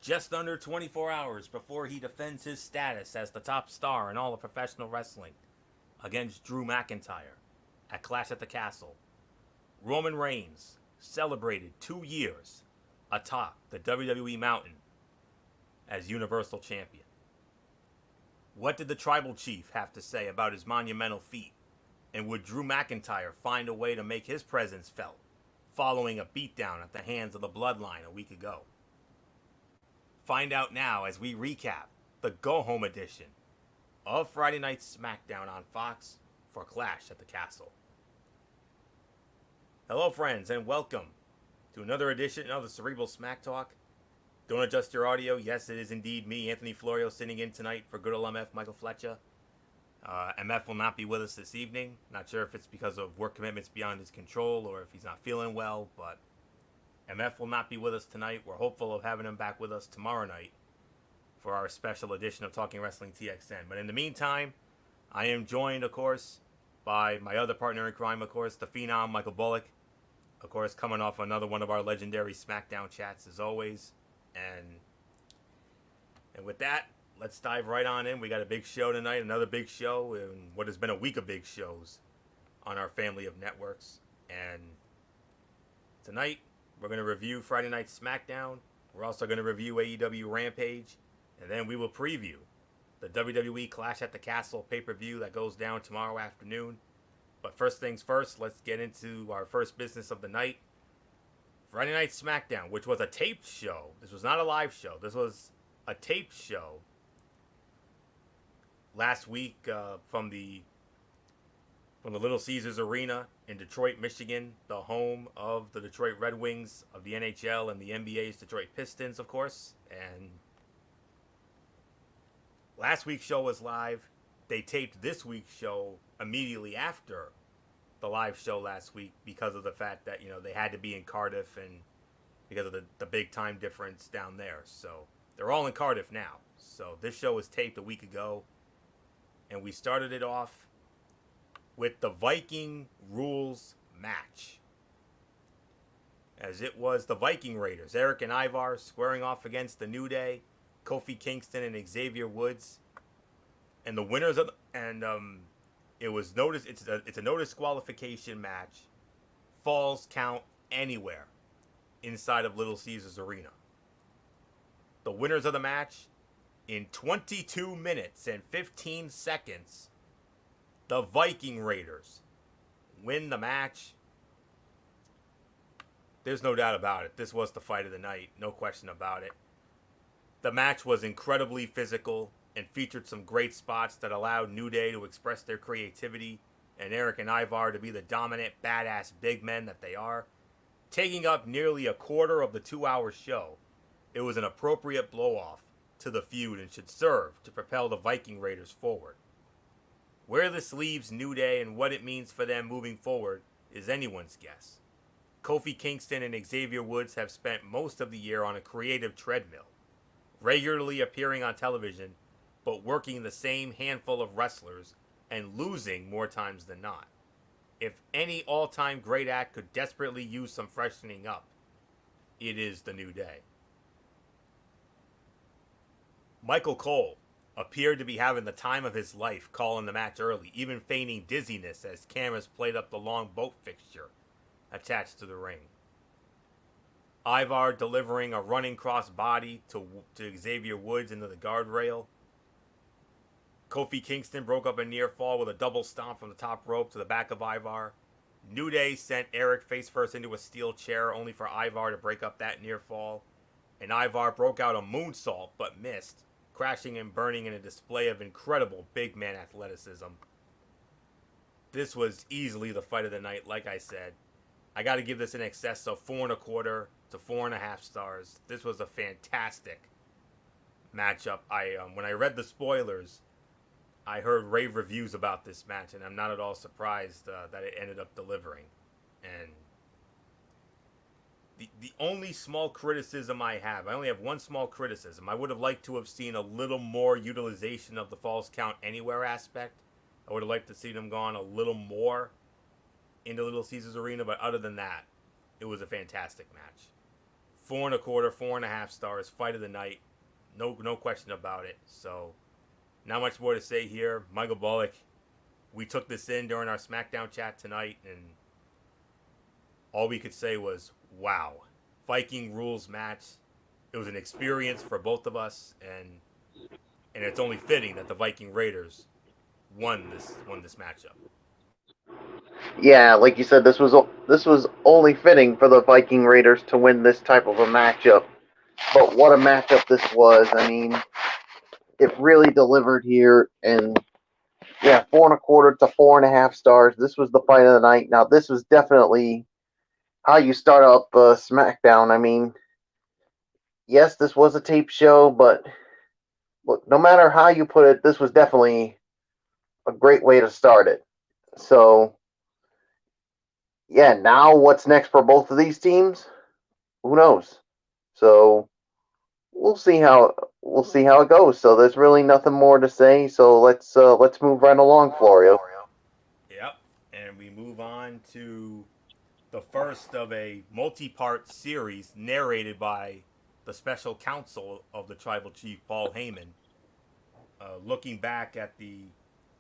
just under 24 hours before he defends his status as the top star in all of professional wrestling against Drew McIntyre at Clash at the Castle, Roman Reigns celebrated 2 years atop the WWE mountain as Universal Champion. What did the Tribal Chief have to say about his monumental feat? And would Drew McIntyre find a way to make his presence felt following a beatdown at the hands of the Bloodline a week ago? Find out now as we recap the go-home edition of Friday Night SmackDown on Fox for Clash at the Castle. Hello friends and welcome to another edition of the Cerebral Smack Talk. Don't adjust your audio. Yes, it is indeed me, Anthony Florio, sitting in tonight for good old MF Michael Fletcher. MF will not be with us this evening. Not sure if it's because of work commitments beyond his control or if he's not feeling well, but MF will not be with us tonight. We're hopeful of having him back with us tomorrow night for our special edition of Talking Wrestling TXN. But in the meantime, I am joined, of course, by my other partner in crime, of course, the Phenom, Michael Bullock. Of course, coming off another one of our legendary SmackDown chats, as always. And with that, let's dive right on in. We got a big show tonight, another big show, and what has been a week of big shows on our family of networks. And tonight, we're going to review Friday Night SmackDown. We're also going to review AEW Rampage. And then we will preview the WWE Clash at the Castle pay-per-view that goes down tomorrow afternoon. But first things first, let's get into our first business of the night. Friday Night SmackDown, which was a taped show. This was not a live show. This was a taped show. Last week from the Little Caesars Arena in Detroit, Michigan, the home of the Detroit Red Wings of the NHL and the NBA's Detroit Pistons, of course. And last week's show was live. They taped this week's show immediately after the live show last week because of the fact that, you know, they had to be in Cardiff and because of the big time difference down there. So they're all in Cardiff now. So this show was taped a week ago. And we started it off with the Viking Rules match. As it was the Viking Raiders, Eric and Ivar, squaring off against the New Day, Kofi Kingston and Xavier Woods. And the winners of it was noticed. It's a no disqualification match. Falls count anywhere inside of Little Caesars Arena. The winners of the match, in 22 minutes and 15 seconds, the Viking Raiders win the match. There's no doubt about it. This was the fight of the night. No question about it. The match was incredibly physical and featured some great spots that allowed New Day to express their creativity and Eric and Ivar to be the dominant, badass big men that they are. Taking up nearly a quarter of the 2-hour show, it was an appropriate blow-off to the feud and should serve to propel the Viking Raiders forward. Where this leaves New Day and what it means for them moving forward is anyone's guess. Kofi Kingston and Xavier Woods have spent most of the year on a creative treadmill, regularly appearing on television, but working the same handful of wrestlers and losing more times than not. If any all-time great act could desperately use some freshening up, it is the New Day. Michael Cole appeared to be having the time of his life calling the match early, even feigning dizziness as cameras played up the long boat fixture attached to the ring. Ivar delivering a running cross body to Xavier Woods into the guardrail. Kofi Kingston broke up a near fall with a double stomp from the top rope to the back of Ivar. New Day sent Eric face first into a steel chair, only for Ivar to break up that near fall. And Ivar broke out a moonsault but missed, crashing and burning in a display of incredible big man athleticism. This was easily the fight of the night, like I said. I got to give this in excess of 4.25 to 4.5 stars. This was a fantastic matchup. When I read the spoilers, I heard rave reviews about this match, and I'm not at all surprised that it ended up delivering. And the only small criticism I only have one small criticism. I would have liked to have seen a little more utilization of the Falls Count Anywhere aspect. I would have liked to see them gone a little more into Little Caesars Arena, but other than that, it was a fantastic match. 4.25, 4.5 stars. Fight of the night. No question about it. So, not much more to say here. Michael Bullock, we took this in during our SmackDown chat tonight, and all we could say was, wow. Viking rules match. It was an experience for both of us, and it's only fitting that the Viking Raiders won this matchup. Yeah, like you said, this was only fitting for the Viking Raiders to win this type of a matchup. But what a matchup this was! I mean, it really delivered here, and yeah, 4.25 to 4.5 stars. This was the fight of the night. Now, this was definitely how you start up SmackDown. I mean, yes, this was a tape show, but look, no matter how you put it, this was definitely a great way to start it. So, yeah, now what's next for both of these teams? Who knows? So we'll see how it goes. So there's really nothing more to say. So let's move right along, Florio. Yep. And we move on to the first of a multi-part series narrated by the special counsel of the tribal chief, Paul Heyman, looking back at the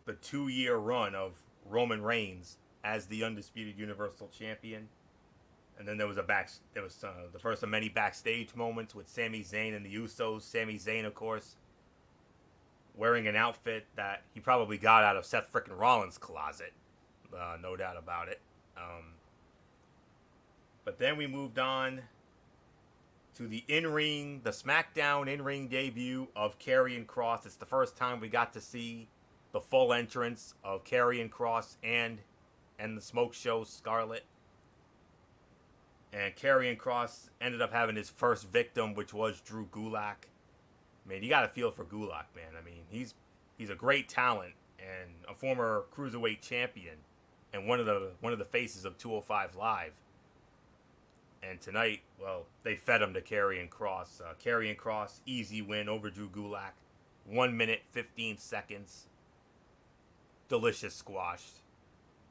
2-year run of Roman Reigns as the undisputed Universal Champion. And then there was the first of many backstage moments with Sami Zayn and the Usos. Sami Zayn, of course, wearing an outfit that he probably got out of Seth frickin' Rollins' closet, no doubt about it. But then we moved on to the SmackDown in-ring debut of Karrion Kross. It's the first time we got to see the full entrance of Karrion Kross and the Smoke Show Scarlett. And Karrion Kross ended up having his first victim, which was Drew Gulak. Man, you got to feel for Gulak, man. I mean, he's a great talent and a former cruiserweight champion, and one of the faces of 205 Live. And tonight, well, they fed him to Karrion Kross. Karrion Kross, easy win over Drew Gulak. 1 minute, 15 seconds. Delicious squash.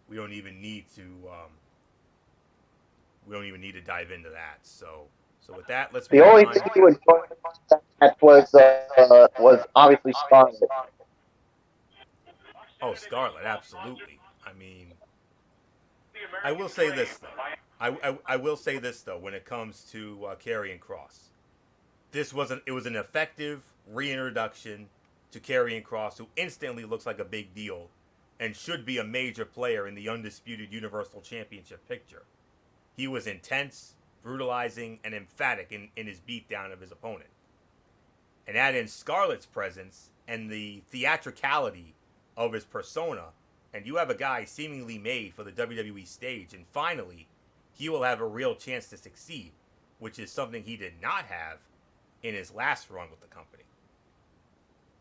We don't even need to dive into that. So with that, let's The move only on. thing you enjoyed that was obviously Scarlett. Oh, Scarlett, absolutely. I mean, I will say this though. I will say this though when it comes to Karrion Kross. It was an effective reintroduction to Karrion Kross, who instantly looks like a big deal and should be a major player in the undisputed Universal Championship picture. He was intense, brutalizing, and emphatic in his beatdown of his opponent. And add in Scarlett's presence and the theatricality of his persona, and you have a guy seemingly made for the WWE stage, and finally, he will have a real chance to succeed, which is something he did not have in his last run with the company,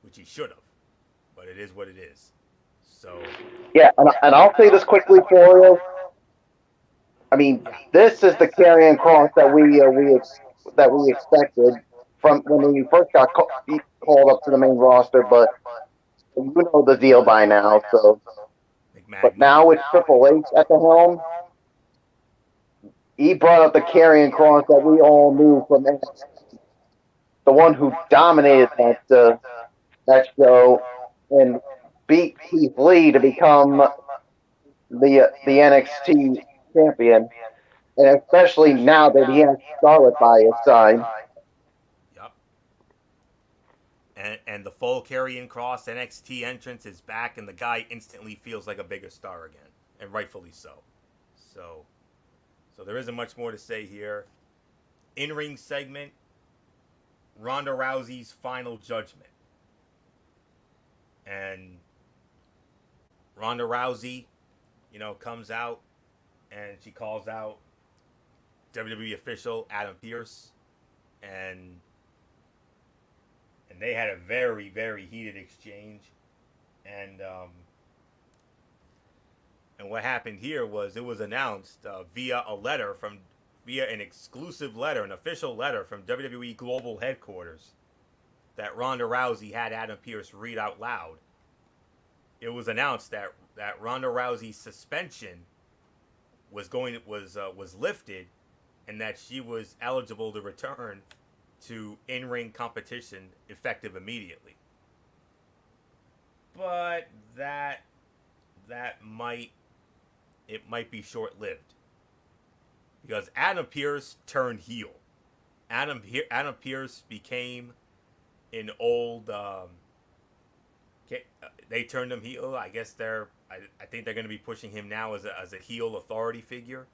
which he should have. But it is what it is. So, Yeah, and I'll say this quickly, Florio. I mean, yeah. this is the Karrion Kross that we expected from when he first got called up to the main roster. But you know the deal by now. So, but McMahon. now with Triple H at the helm, he brought up the Karrion Kross that we all knew from NXT, the one who dominated that show and beat Keith Lee to become the NXT champion, and especially now that he has Charlotte by his side. Yep. And the full Karrion Kross NXT entrance is back, and the guy instantly feels like a bigger star again, and rightfully so. So there isn't much more to say here. In-ring segment, Ronda Rousey's final judgment. And Ronda Rousey, comes out and she calls out WWE official Adam Pearce, and they had a very, very heated exchange. And what happened here was it was announced via an exclusive letter, an official letter from WWE Global Headquarters, that Ronda Rousey had Adam Pearce read out loud. It was announced that Ronda Rousey's suspension was lifted and that she was eligible to return to in-ring competition effective immediately. But that might be short-lived because Adam Pearce turned heel. Adam Pearce became an old. They turned him heel. I guess I think they're going to be pushing him now as a heel authority figure.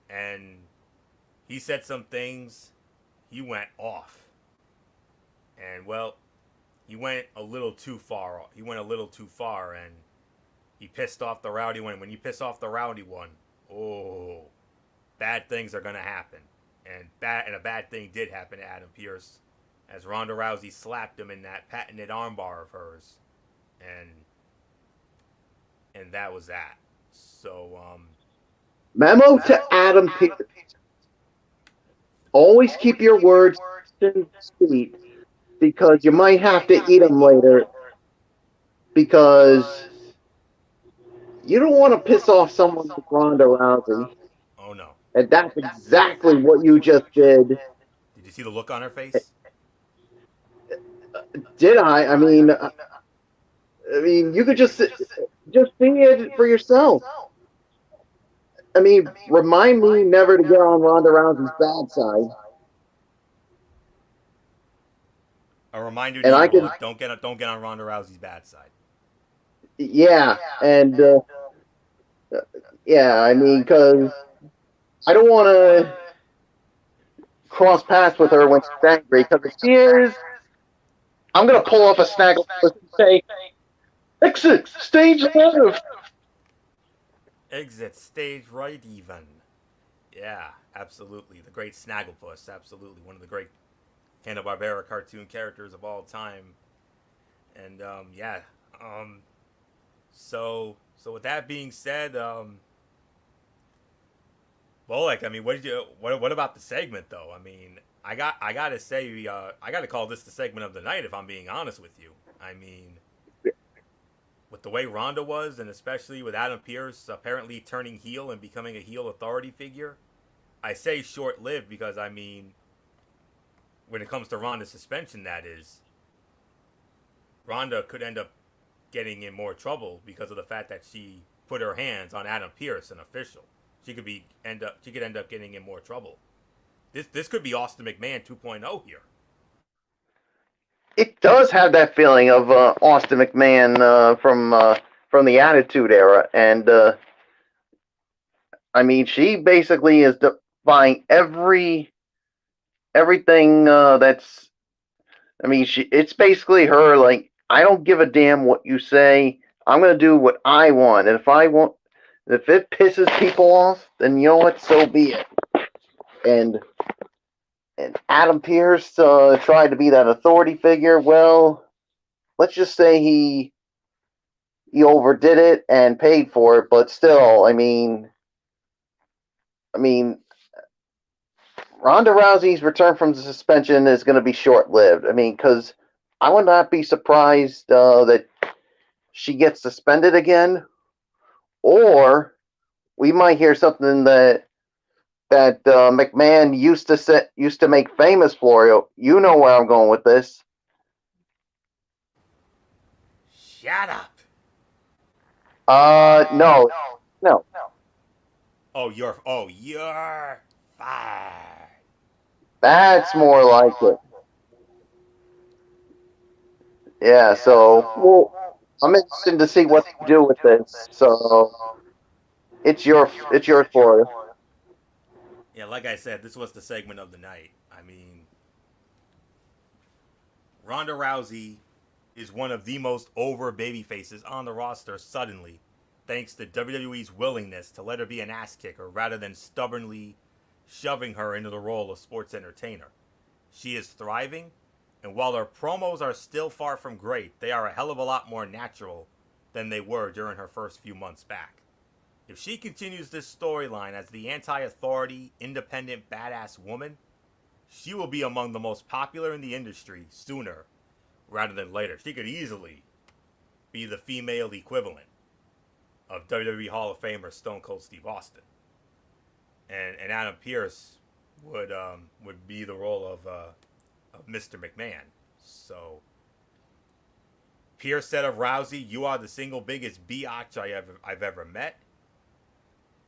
And he said some things. He went off. And well, he went a little too far. He went a little too far, and he pissed off the Rowdy One. When you piss off the Rowdy One, oh, bad things are gonna happen. And a bad thing did happen to Adam Pearce, as Ronda Rousey slapped him in that patented armbar of hers, and that was that. So Memo to Adam Pearce: always keep your words sweet, because you might have to eat them later. Because you don't want to piss off someone like Ronda Rousey. oh no. And that's exactly what you just did. Did you see the look on her face? Did I? I mean, you could just see it for yourself. I mean, remind me never to get on Ronda Rousey's bad side. A reminder And to I you, can, don't get on Ronda Rousey's bad side. yeah, and yeah, I mean, because I don't want to cross paths with her when she's angry. Because if she is, I'm gonna pull off a snaggle and say, "Exit stage left." Exit stage right even. Yeah, absolutely. The great Snagglepuss, absolutely. One of the great Hanna-Barbera cartoon characters of all time. And yeah. So with that being said, well, like, I mean, what about the segment though? I mean, I gotta say, I gotta call this the segment of the night if I'm being honest with you. I mean, with the way Ronda was, and especially with Adam Pearce apparently turning heel and becoming a heel authority figure, I say short-lived because, I mean, when it comes to Ronda's suspension, that is, Ronda could end up getting in more trouble because of the fact that she put her hands on Adam Pearce, an official. She could end up getting in more trouble. This could be Austin McMahon 2.0 here. It does have that feeling of Austin McMahon from the Attitude Era, and I mean, she basically is defying everything that's. I mean, it's basically her like, I don't give a damn what you say. I'm gonna do what I want, and if it pisses people off, then you know what, so be it. And Adam Pearce tried to be that authority figure. Well, let's just say he overdid it and paid for it, but still, I mean, Ronda Rousey's return from the suspension is going to be short-lived. I mean, because I would not be surprised that she gets suspended again, or we might hear something that McMahon used to make famous for. You know where I'm going with this. Shut up. No. Oh, you're fired. That's more like it. Yeah, so I'm interested to see what they do with this. So it's yours for you. Yeah, like I said, this was the segment of the night. I mean, Ronda Rousey is one of the most over baby faces on the roster suddenly, thanks to WWE's willingness to let her be an ass kicker rather than stubbornly shoving her into the role of sports entertainer. She is thriving, and while her promos are still far from great, they are a hell of a lot more natural than they were during her first few months back. If she continues this storyline as the anti-authority, independent, badass woman, she will be among the most popular in the industry sooner rather than later. She could easily be the female equivalent of WWE Hall of Famer Stone Cold Steve Austin. and Adam Pearce would be the role of Mr. McMahon. So Pearce said of Rousey, "You are the single biggest biatch I've ever met."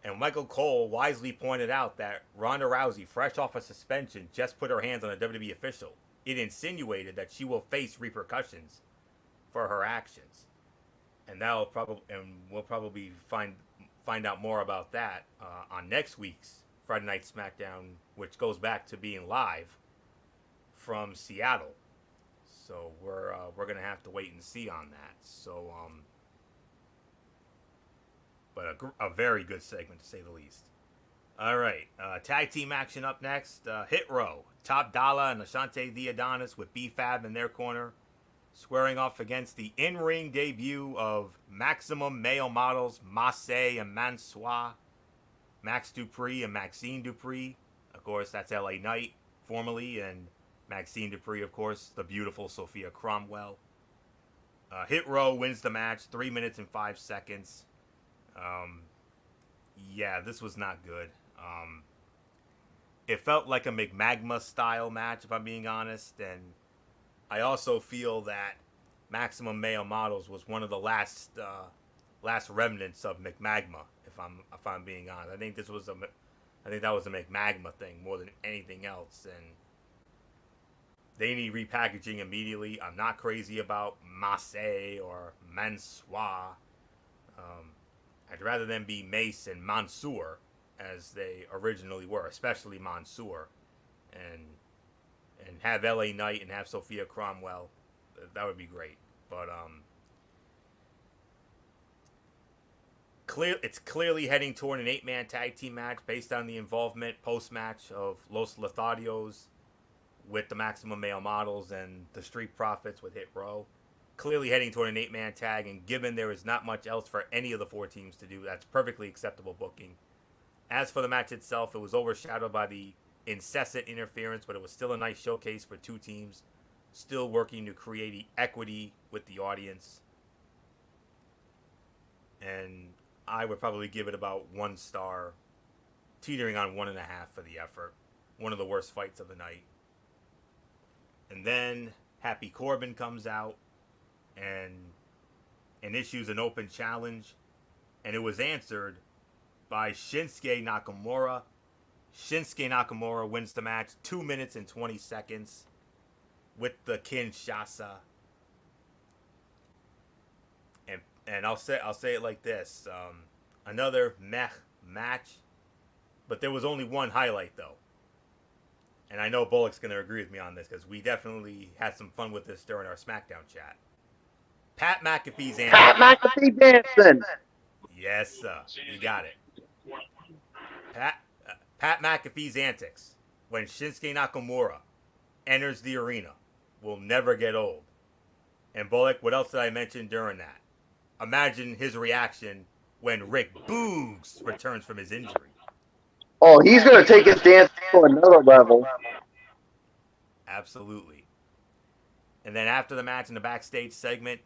And Michael Cole wisely pointed out that Ronda Rousey, fresh off a suspension, just put her hands on a WWE official. It insinuated that she will face repercussions for her actions, and we'll probably find out more about that on next week's Friday Night SmackDown, which goes back to being live from Seattle. So we're gonna have to wait and see on that. So but a very good segment to say the least. All right, tag team action up next. Hit Row, Top Dollar and Ashante the Adonis with B-Fab in their corner, squaring off against the in-ring debut of Maximum Male Models Massey and Mansois, Max Dupree and Maxine Dupree. Of course, that's LA Knight formerly, and Maxine Dupree, of course, the beautiful Sophia Cromwell. Hit Row wins the match, 3 minutes and 5 seconds. Yeah, this was not good. It felt like a McMagma style match, if I'm being honest, and I also feel that Maximum Male Models was one of the last remnants of McMagma, if I'm being honest. I think that was a McMagma thing more than anything else, and they need repackaging immediately. I'm not crazy about Massey or Mansois. I'd rather them be Mace and Mansoor as they originally were, especially Mansoor, and have LA Knight and have Sophia Cromwell. That would be great. But it's clearly heading toward an 8-man tag team match based on the involvement post-match of Los Lotharios with the Maximum Male Models and the Street Profits with Hit Row. Clearly heading toward an 8-man tag, and given there is not much else for any of the 4 teams to do, that's perfectly acceptable booking. As for the match itself, it was overshadowed by the incessant interference, but it was still a nice showcase for 2 teams still working to create equity with the audience. And I would probably give it about 1 star, teetering on 1.5 for the effort. One of the worst fights of the night. And then Happy Corbin comes out and issues an open challenge, and it was answered by Shinsuke Nakamura. Shinsuke Nakamura wins the match 2 minutes and 20 seconds with the Kinshasa. And I'll say it like this: another meh match, but there was only one highlight though, and I know Bullock's gonna agree with me on this because we definitely had some fun with this during our SmackDown chat. Pat McAfee's antics. Pat McAfee dancing. Yes, sir. You got it. Pat McAfee's antics when Shinsuke Nakamura enters the arena will never get old. And Bullock, what else did I mention during that? Imagine his reaction when Rick Boogs returns from his injury. Oh, he's going to take his dance to another level. Absolutely. And then after the match in the backstage segment,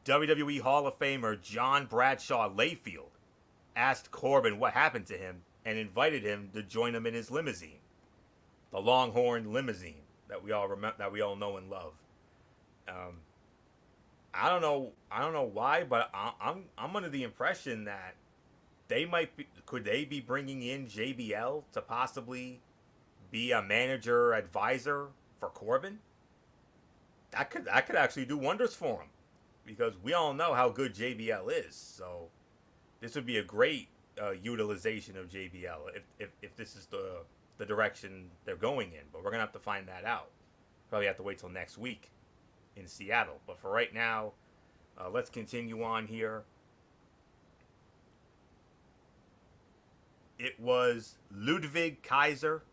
WWE Hall of Famer John Bradshaw Layfield asked Corbin what happened to him and invited him to join him in his limousine, the Longhorn limousine that we all know and love. I don't know why, but I'm under the impression that could they be bringing in JBL to possibly be a manager advisor for Corbin? That could actually do wonders for him, because we all know how good JBL is. So this would be a great utilization of JBL if this is the direction they're going in. But we're gonna have to find that out. Probably have to wait till next week in Seattle. But for right now, let's continue on here. It was Ludwig Kaiser,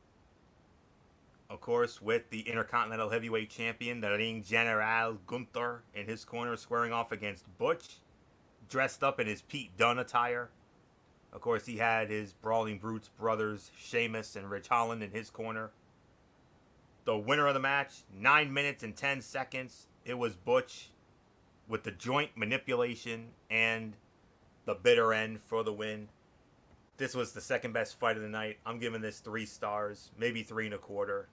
of course, with the Intercontinental Heavyweight Champion, the Ring General Gunther, in his corner, squaring off against Butch, dressed up in his Pete Dunne attire. Of course, he had his Brawling Brutes brothers, Sheamus and Rich Holland, in his corner. The winner of the match, 9 minutes and 10 seconds, it was Butch, with the joint manipulation and the bitter end for the win. This was the second best fight of the night. I'm giving this 3 stars, maybe 3.25.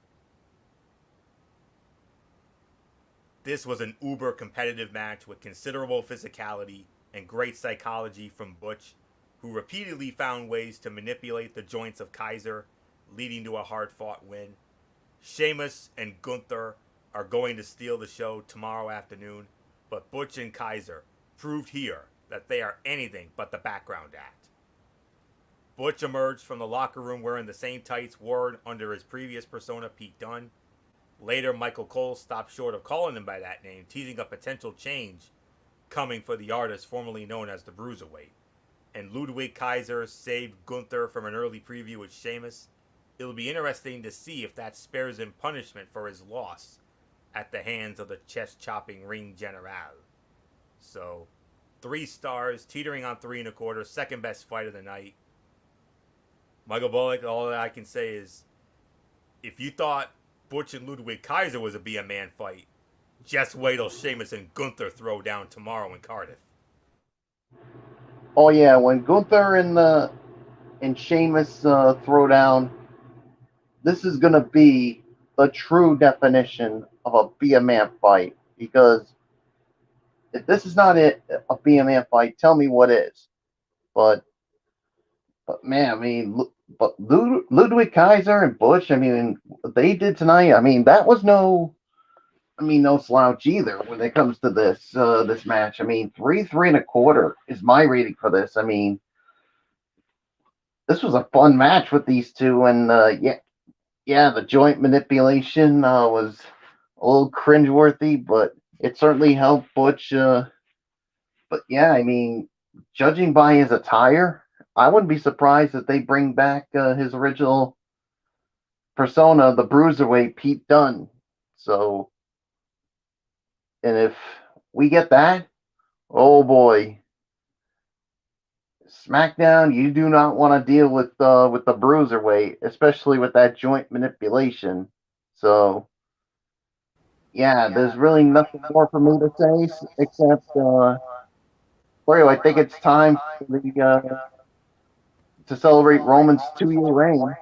This was an uber competitive match with considerable physicality and great psychology from Butch, who repeatedly found ways to manipulate the joints of Kaiser, leading to a hard-fought win. Sheamus and Gunther are going to steal the show tomorrow afternoon, but Butch and Kaiser proved here that they are anything but the background act. Butch emerged from the locker room wearing the same tights worn under his previous persona, Pete Dunne. Later, Michael Cole stopped short of calling him by that name, teasing a potential change coming for the artist formerly known as the Bruiserweight. And Ludwig Kaiser saved Gunther from an early preview with Sheamus. It'll be interesting to see if that spares him punishment for his loss at the hands of the chest-chopping Ring General. So, 3 stars, teetering on 3.25, second best fight of the night. Michael Bullock, all that I can say is, if you thought Butch and Ludwig Kaiser was a Be a Man fight, just wait till Sheamus and Gunther throw down tomorrow in Cardiff. Oh yeah, when Gunther and Sheamus throw down, this is gonna be the true definition of a Be a Man fight. Because if this is not a Be a Man fight, tell me what is. But man, I mean, but Ludwig Kaiser and Butch, I mean, they did tonight. I mean, that was no slouch either when it comes to this match. I mean, 3.25 is my rating for this. I mean, this was a fun match with these two, and yeah, the joint manipulation was a little cringeworthy, but it certainly helped Butch. But yeah, I mean, judging by his attire, I wouldn't be surprised if they bring back his original persona, the Bruiserweight Pete Dunne. So, and if we get that, oh boy, SmackDown, you do not want to deal with the Bruiserweight, especially with that joint manipulation. So, yeah, there's really nothing more for me to say except, I think it's time for the to celebrate Roman's 2-year reign.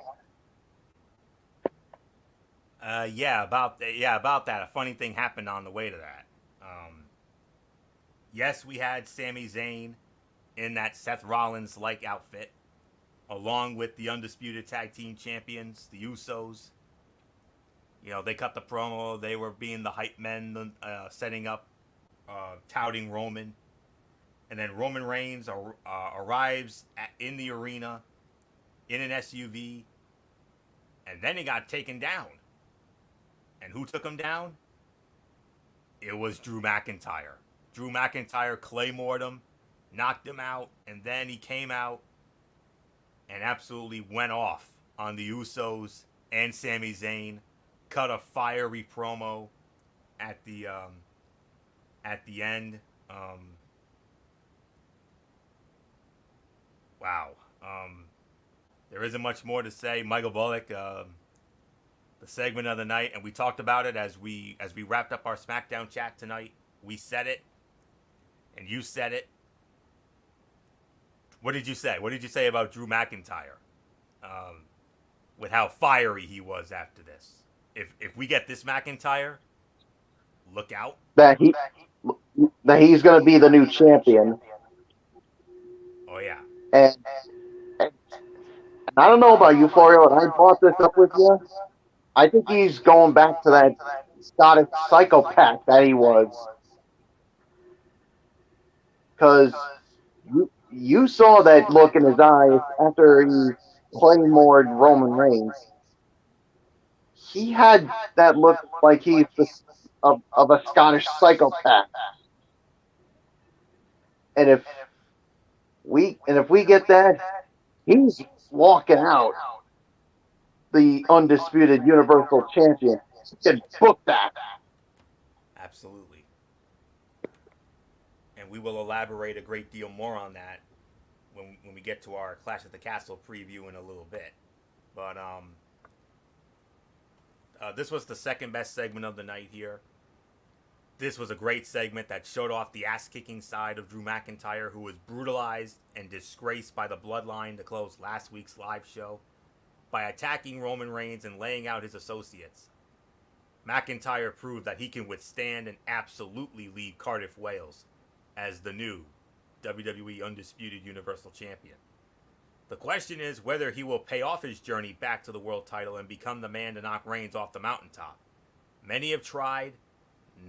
About that. A funny thing happened on the way to that. Yes, we had Sami Zayn in that Seth Rollins-like outfit, along with the undisputed tag team champions, the Usos. You know, they cut the promo. They were being the hype men, setting up, touting Roman. And then Roman Reigns arrives in the arena in an SUV. And then he got taken down. And who took him down? It was Drew McIntyre. Drew McIntyre claymored him, knocked him out, and then he came out and absolutely went off on the Usos and Sami Zayn. Cut a fiery promo at the end. Wow. There isn't much more to say. Michael Bullock, the segment of the night, and we talked about it as we wrapped up our SmackDown chat tonight. We said it, and you said it. What did you say? What did you say about Drew McIntyre? With how fiery he was after this. If we get this McIntyre, look out. That he's going to be the new champion. Oh yeah. And I don't know about you, Florio, and I brought this up with you. I think he's going back to that Scottish psychopath that he was. Because you saw that look in his eyes after he claymored Roman Reigns. He had that look like he's of a Scottish psychopath. And if we get that, he's walking out the undisputed Universal Champion. You can book that. Absolutely. And we will elaborate a great deal more on that when we get to our Clash at the Castle preview in a little bit. But this was the second best segment of the night here. This was a great segment that showed off the ass-kicking side of Drew McIntyre, who was brutalized and disgraced by the Bloodline to close last week's live show by attacking Roman Reigns and laying out his associates. McIntyre proved that he can withstand and absolutely lead Cardiff, Wales as the new WWE Undisputed Universal Champion. The question is whether he will pay off his journey back to the world title and become the man to knock Reigns off the mountaintop. Many have tried,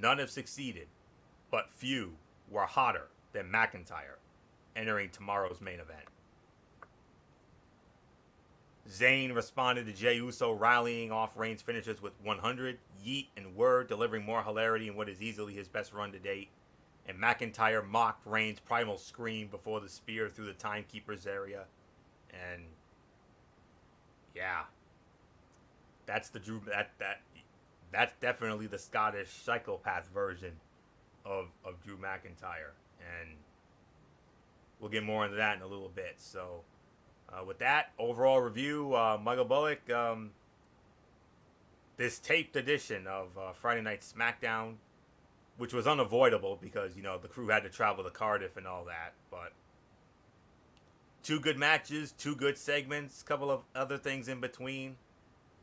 none have succeeded, but few were hotter than McIntyre entering tomorrow's main event. Zayn responded to Jey Uso rallying off Reigns' finishes with 100, Yeet, and Word, delivering more hilarity in what is easily his best run to date. And McIntyre mocked Reigns' primal scream before the spear through the timekeeper's area. And yeah, that's the Drew that's definitely the Scottish psychopath version of Drew McIntyre, and we'll get more into that in a little bit. So with that overall review, Michael Bullock, this taped edition of Friday Night SmackDown, which was unavoidable because the crew had to travel to Cardiff and all that, but 2 good matches, 2 good segments, a couple of other things in between.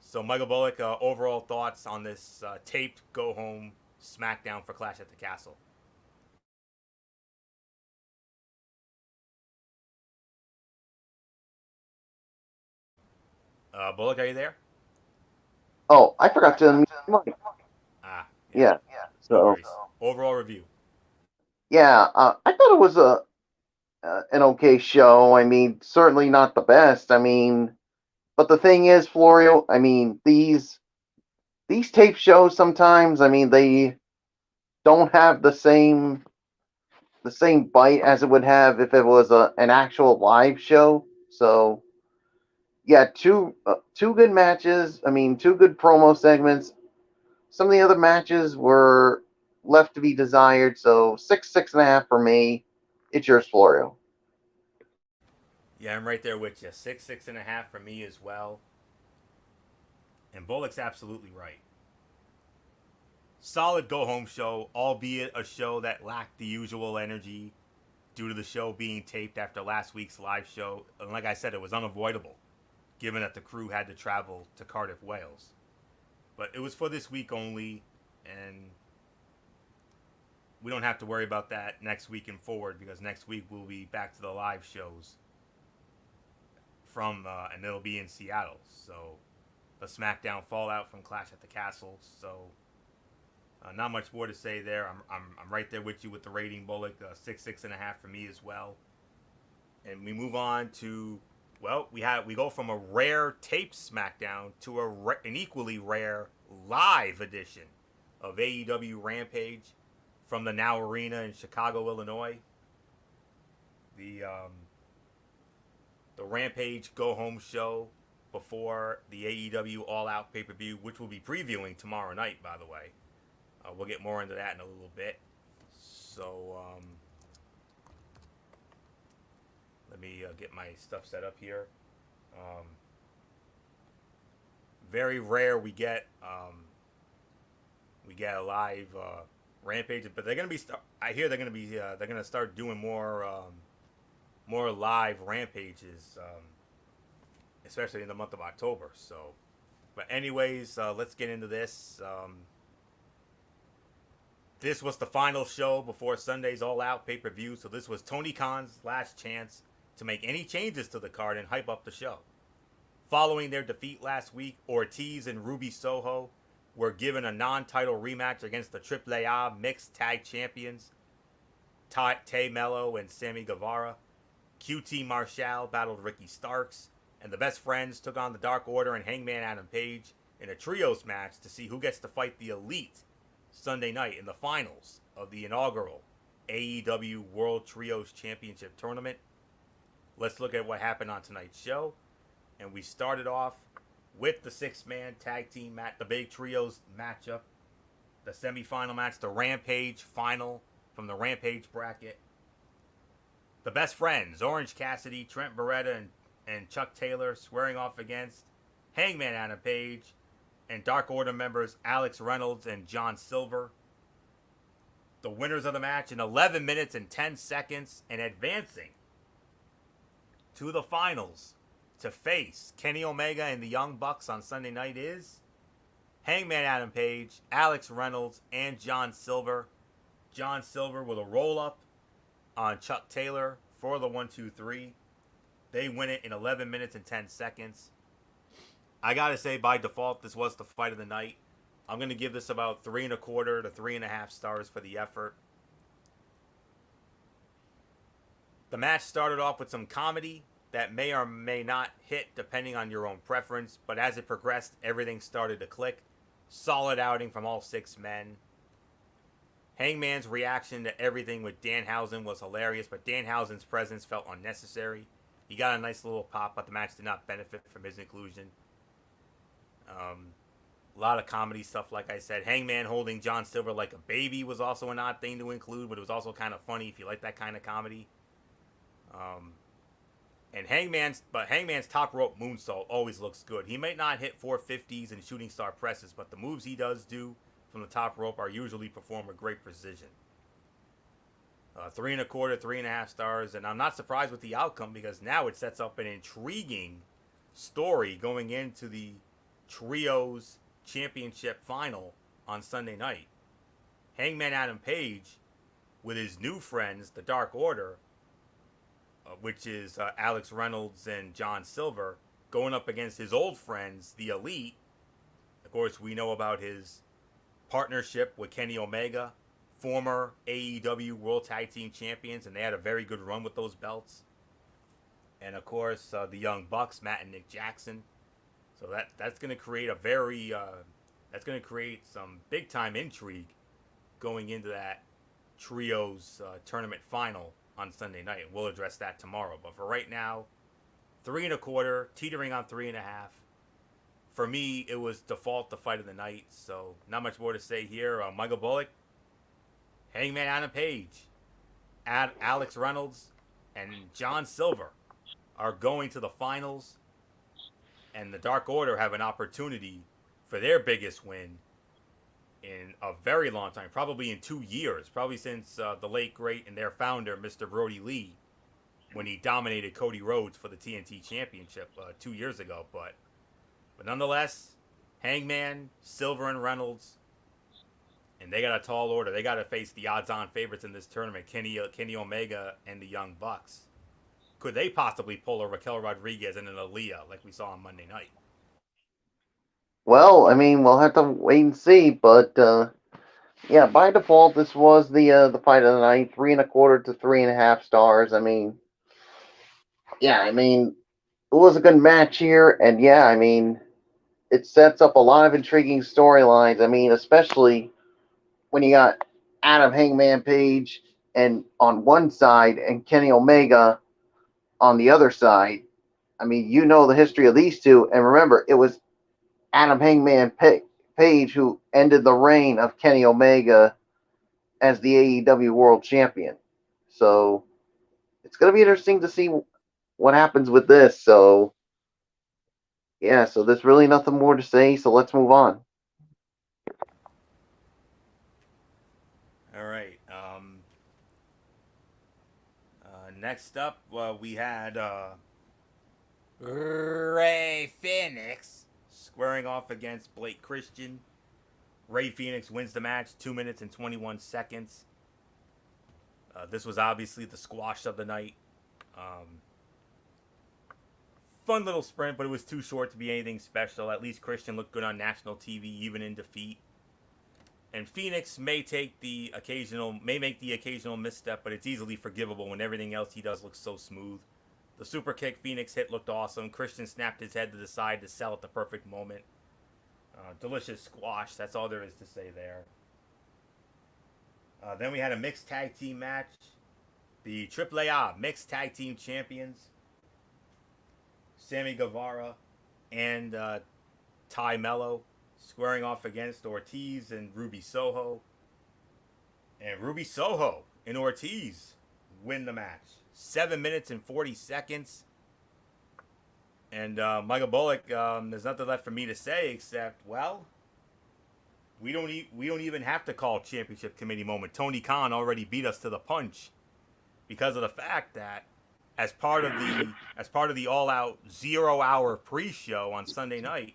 So, Michael Bullock, overall thoughts on this taped go-home SmackDown for Clash at the Castle? Bullock, are you there? Oh, I forgot to unmute my mic. Yeah. So, overall review. Yeah, I thought it was an okay show. I mean, certainly not the best. I mean, but the thing is, Florio, I mean, these tape shows sometimes, I mean, they don't have the same bite as it would have if it was an actual live show. So, yeah, two good matches. I mean, 2 good promo segments. Some of the other matches were left to be desired. So 6.5 for me. It's yours, Florio. Yeah, I'm right there with you. 6.5 for me as well. And Bullock's absolutely right. Solid go-home show, albeit a show that lacked the usual energy due to the show being taped after last week's live show. And like I said, it was unavoidable, given that the crew had to travel to Cardiff, Wales. But it was for this week only, and we don't have to worry about that next week and forward, because next week we'll be back to the live shows and it'll be in Seattle. So the SmackDown fallout from Clash at the Castle. So not much more to say there. I'm right there with you with the rating, Bullock. 6.5 for me as well. And we move on to, well, we go from a rare taped SmackDown to an equally rare live edition of AEW Rampage from the Now Arena in Chicago, Illinois. The Rampage go home show before the AEW All Out pay-per-view, which we'll be previewing tomorrow night, by the way. We'll get more into that in a little bit. So let me get my stuff set up here. Very rare we get a live Rampage, but they're gonna be. I hear they're gonna start doing more live Rampages, especially in the month of October. So, but anyways, let's get into this. This was the final show before Sunday's All Out pay-per-view, so this was Tony Khan's last chance to make any changes to the card and hype up the show. Following their defeat last week, Ortiz and Ruby Soho were given a non-title rematch against the AAA Mixed Tag Champions, Tay Mello and Sammy Guevara. QT Marshall battled Ricky Starks, and the Best Friends took on the Dark Order and Hangman Adam Page in a trios match to see who gets to fight the Elite Sunday night in the finals of the inaugural AEW World Trios Championship Tournament. Let's look at what happened on tonight's show. And we started off with the 6-man tag team match, the big trios matchup, the semifinal match, the Rampage final from the Rampage bracket. The Best Friends, Orange Cassidy, Trent Beretta, and Chuck Taylor squaring off against Hangman Adam Page and Dark Order members Alex Reynolds and John Silver. the winners of the match in 11 minutes and 10 seconds and advancing to the finals to face Kenny Omega and the Young Bucks on Sunday night is Hangman Adam Page, Alex Reynolds, and John Silver. John Silver with a roll-up on Chuck Taylor for the 1-2-3. They win it in 11 minutes and 10 seconds. I gotta say, by default, this was the fight of the night. I'm gonna give this about 3.25 to 3.5 stars for the effort. The match started off with some comedy that may or may not hit depending on your own preference, but as it progressed, everything started to click. Solid outing from all 6 men. Hangman's reaction to everything with Danhausen was hilarious, but Danhausen's presence felt unnecessary. He got a nice little pop, but the match did not benefit from his inclusion. A lot of comedy stuff, like I said. Hangman holding John Silver like a baby was also an odd thing to include, but it was also kind of funny if you like that kind of comedy. And Hangman's top rope moonsault always looks good. He might not hit 450s and shooting star presses, but the moves he does do from the top rope are usually performed with great precision. 3.25, 3.5 stars, and I'm not surprised with the outcome because now it sets up an intriguing story going into the Trios Championship final on Sunday night. Hangman Adam Page with his new friends, the Dark Order, which is Alex Reynolds and John Silver, going up against his old friends, the Elite. Of course, we know about his partnership with Kenny Omega, former AEW World Tag Team Champions, and they had a very good run with those belts. And of course, the Young Bucks, Matt and Nick Jackson. So that's going to create that's going to create some big time intrigue going into that Trios tournament final on Sunday night. We'll address that tomorrow. But for right now, 3.25, teetering on 3.5. For me, it was default the fight of the night. So not much more to say here. Michael Bullock, Hangman Adam Page, Alex Reynolds, and John Silver are going to the finals. And the Dark Order have an opportunity for their biggest win in a very long time, probably in 2 years, probably since the late great and their founder, Mr. Brody Lee, when he dominated Cody Rhodes for the TNT Championship 2 years ago. But nonetheless, Hangman, Silver, and Reynolds, and they got a tall order. They got to face the odds-on favorites in this tournament, Kenny Omega and the Young Bucks. Could they possibly pull a Raquel Rodriguez and an Aaliyah like we saw on Monday night? Well, I mean, we'll have to wait and see, but yeah, by default, this was the fight of the night, 3.25 to 3.5 stars. I mean, yeah, I mean, it was a good match here, and yeah, I mean, it sets up a lot of intriguing storylines. I mean, especially when you got Adam Hangman Page and on one side and Kenny Omega on the other side. I mean, you know the history of these two, and remember, it was Adam Hangman Page who ended the reign of Kenny Omega as the AEW World Champion. So it's going to be interesting to see what happens with this. So yeah, so there's really nothing more to say. So let's move on. All right. Next up, we had Ray Phoenix squaring off against Blake Christian. Ray Phoenix wins the match, 2 minutes and 21 seconds. This was obviously the squash of the night. Fun little sprint, but it was too short to be anything special. At least Christian looked good on national TV, even in defeat. And Phoenix may make the occasional misstep, but it's easily forgivable when everything else he does looks so smooth. The super kick Phoenix hit looked awesome. Christian snapped his head to the side to sell at the perfect moment. Delicious squash. That's all there is to say there. Then we had a mixed tag team match. The AAA mixed tag team champions, Sammy Guevara and Ty Mello, squaring off against Ortiz and Ruby Soho. And Ruby Soho and Ortiz win the match. 7 minutes and 40 seconds. And Michael Bullock, there's nothing left for me to say except, well, we don't even have to call championship committee moment. Tony Khan already beat us to the punch because of the fact that as part of the all out 0 hour pre-show on Sunday night,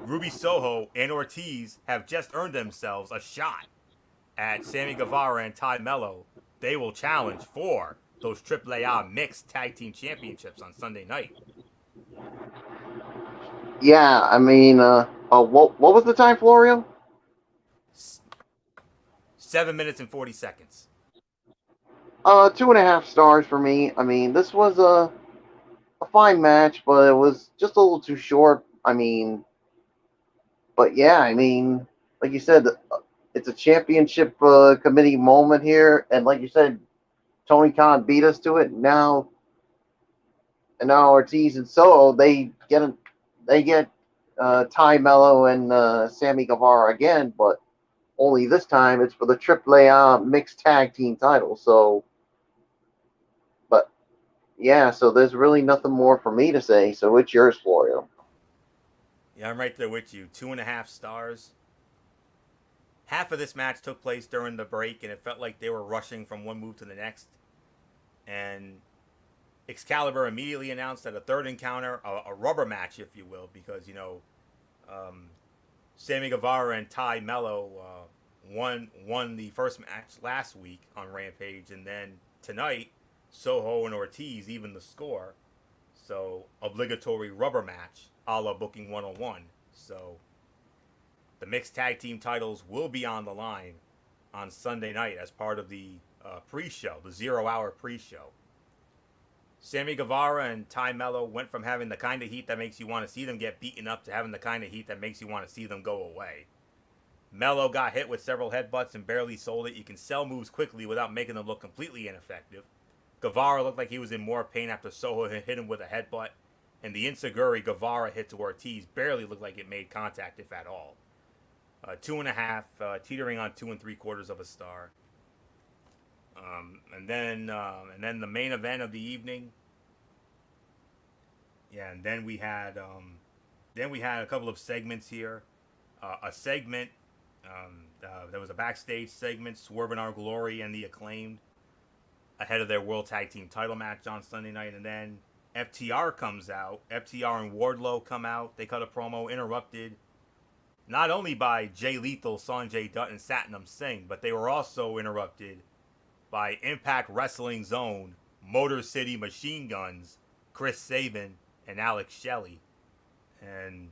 Ruby Soho and Ortiz have just earned themselves a shot at Sammy Guevara and Ty Mello. They will challenge for those AAA mixed tag team championships on Sunday night. Yeah, I mean, what was the time, Florio? 7 minutes and 40 seconds. 2.5 stars for me. I mean, this was a fine match, but it was just a little too short. I mean, but yeah, I mean, like you said, it's a championship committee moment here, and like you said, Tony Khan beat us to it. Now Ortiz and Soho they get Ty Mello and Sammy Guevara again, but only this time it's for the AAA mixed tag team title. So, but yeah, so there's really nothing more for me to say. So it's yours, Florio. Yeah, I'm right there with you. 2.5 stars. Half of this match took place during the break, and it felt like they were rushing from one move to the next. And Excalibur immediately announced that a third encounter, a rubber match, if you will, because, Sammy Guevara and Ty Mello won the first match last week on Rampage, and then tonight, Soho and Ortiz even the score. So, obligatory rubber match, a la Booking 101. So, the mixed tag team titles will be on the line on Sunday night as part of the pre-show, the 0 hour pre-show. Sammy Guevara and Ty Mello went from having the kind of heat that makes you want to see them get beaten up to having the kind of heat that makes you want to see them go away. Mello got hit with several headbutts and barely sold it. You can sell moves quickly without making them look completely ineffective. Guevara looked like he was in more pain after Soho hit him with a headbutt, and the Insaguri Guevara hit to Ortiz barely looked like it made contact, if at all. 2.5, teetering on 2 3/4 of a star. And then the main event of the evening. Yeah, and then we had a couple of segments here. A segment, there was a backstage segment, Swerve in Our Glory and the Acclaimed, ahead of their World Tag Team title match on Sunday night, and then FTR comes out. FTR and Wardlow come out. They cut a promo, interrupted not only by Jay Lethal, Sanjay Dutt, and Satnam Singh, but they were also interrupted by Impact Wrestling Zone, Motor City Machine Guns, Chris Sabin, and Alex Shelley. And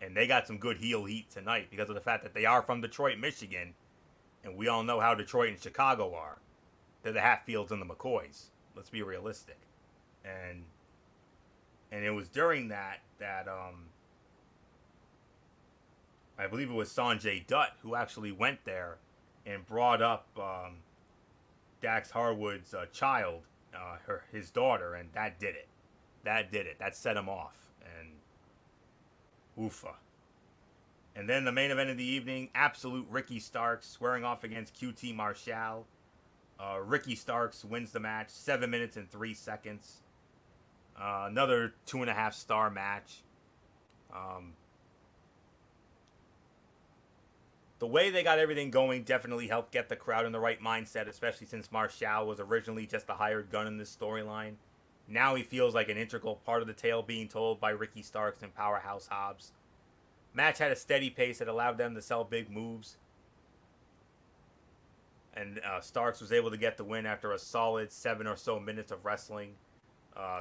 they got some good heel heat tonight because of the fact that they are from Detroit, Michigan, and we all know how Detroit and Chicago are. They're the Hatfields and the McCoys. Let's be realistic. And it was during that I believe it was Sanjay Dutt who actually went there and brought up Dax Harwood's child, his daughter, and that did it. That set him off. And oofa. And then the main event of the evening, absolute Ricky Starks squaring off against QT Marshall. Ricky Starks wins the match, 7 minutes and 3 seconds. Another 2.5 star match. The way they got everything going definitely helped get the crowd in the right mindset, especially since Marshall was originally just a hired gun in this storyline. Now he feels like an integral part of the tale being told by Ricky Starks and Powerhouse Hobbs. Match had a steady pace that allowed them to sell big moves. And Starks was able to get the win after a solid 7 or so minutes of wrestling.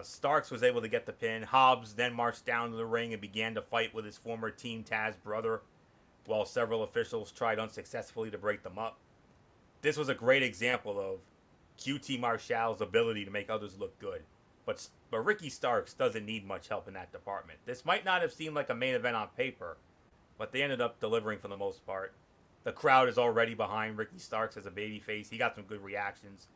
Starks was able to get the pin. Hobbs then marched down to the ring and began to fight with his former Team Taz brother, while several officials tried unsuccessfully to break them up. This was a great example of QT Marshall's ability to make others look good. But Ricky Starks doesn't need much help in that department. This might not have seemed like a main event on paper, but they ended up delivering for the most part. The crowd is already behind Ricky Starks as a babyface. He got some good reactions.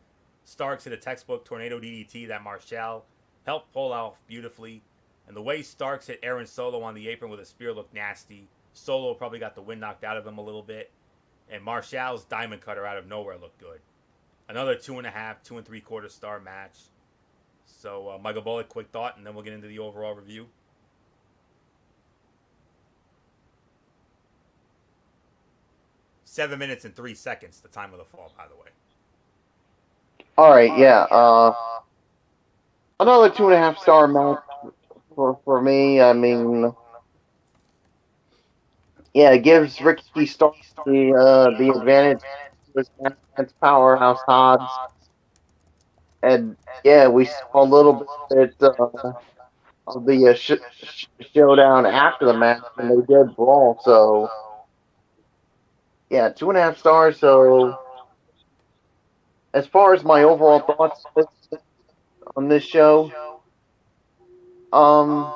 Starks hit a textbook tornado DDT that Marshall helped pull off beautifully. And the way Starks hit Aaron Solo on the apron with a spear looked nasty. Solo probably got the wind knocked out of him a little bit. And Marshall's diamond cutter out of nowhere looked good. Another 2.5, 2 3/4 star match. So, Michael Bullock, quick thought, and then we'll get into the overall review. 7 minutes and 3 seconds, the time of the fall, by the way. All right, yeah. Another 2.5 star match for me. I mean, yeah, it gives Ricky Stark the advantage to his match against Powerhouse Hobbs, and yeah, we saw a little bit of the showdown after the match when they did brawl. So yeah, 2.5 stars. So as far as my overall thoughts on this show, um,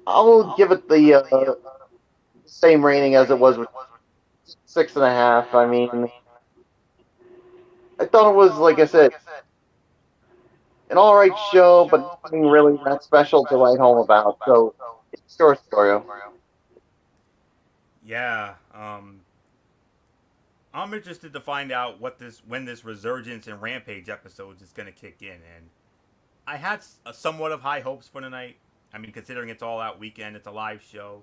I'll give it the same rating as it was with 6.5. I mean, I thought it was, like I said, an all right show, but nothing really that special to write home about. So it's your story. Yeah, I'm interested to find out when this resurgence and rampage episodes is going to kick in, and I had somewhat of high hopes for tonight. I mean, considering it's all out weekend, it's a live show,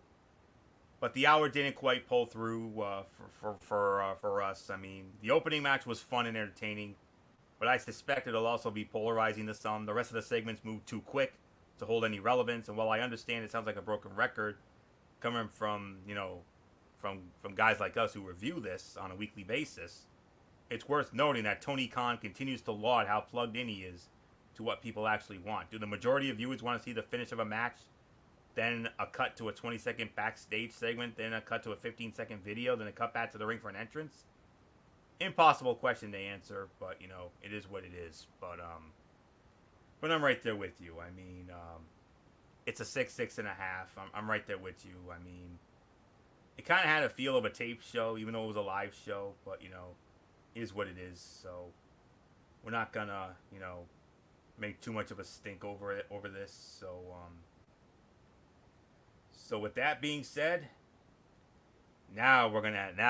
but the hour didn't quite pull through for us. I mean, the opening match was fun and entertaining, but I suspect it'll also be polarizing to some. The rest of the segments moved too quick to hold any relevance, and while I understand it sounds like a broken record coming from from guys like us who review this on a weekly basis, it's worth noting that Tony Khan continues to laud how plugged in he is to what people actually want. Do the majority of viewers want to see the finish of a match, then a cut to a 20-second backstage segment, then a cut to a 15-second video, then a cut back to the ring for an entrance? Impossible question to answer, but it is what it is. But I'm right there with you. I mean, it's a 6.5. I'm right there with you. I mean, it kind of had a feel of a tape show, even though it was a live show. But is what it is. So we're not gonna make too much of a stink over this. So with that being said, now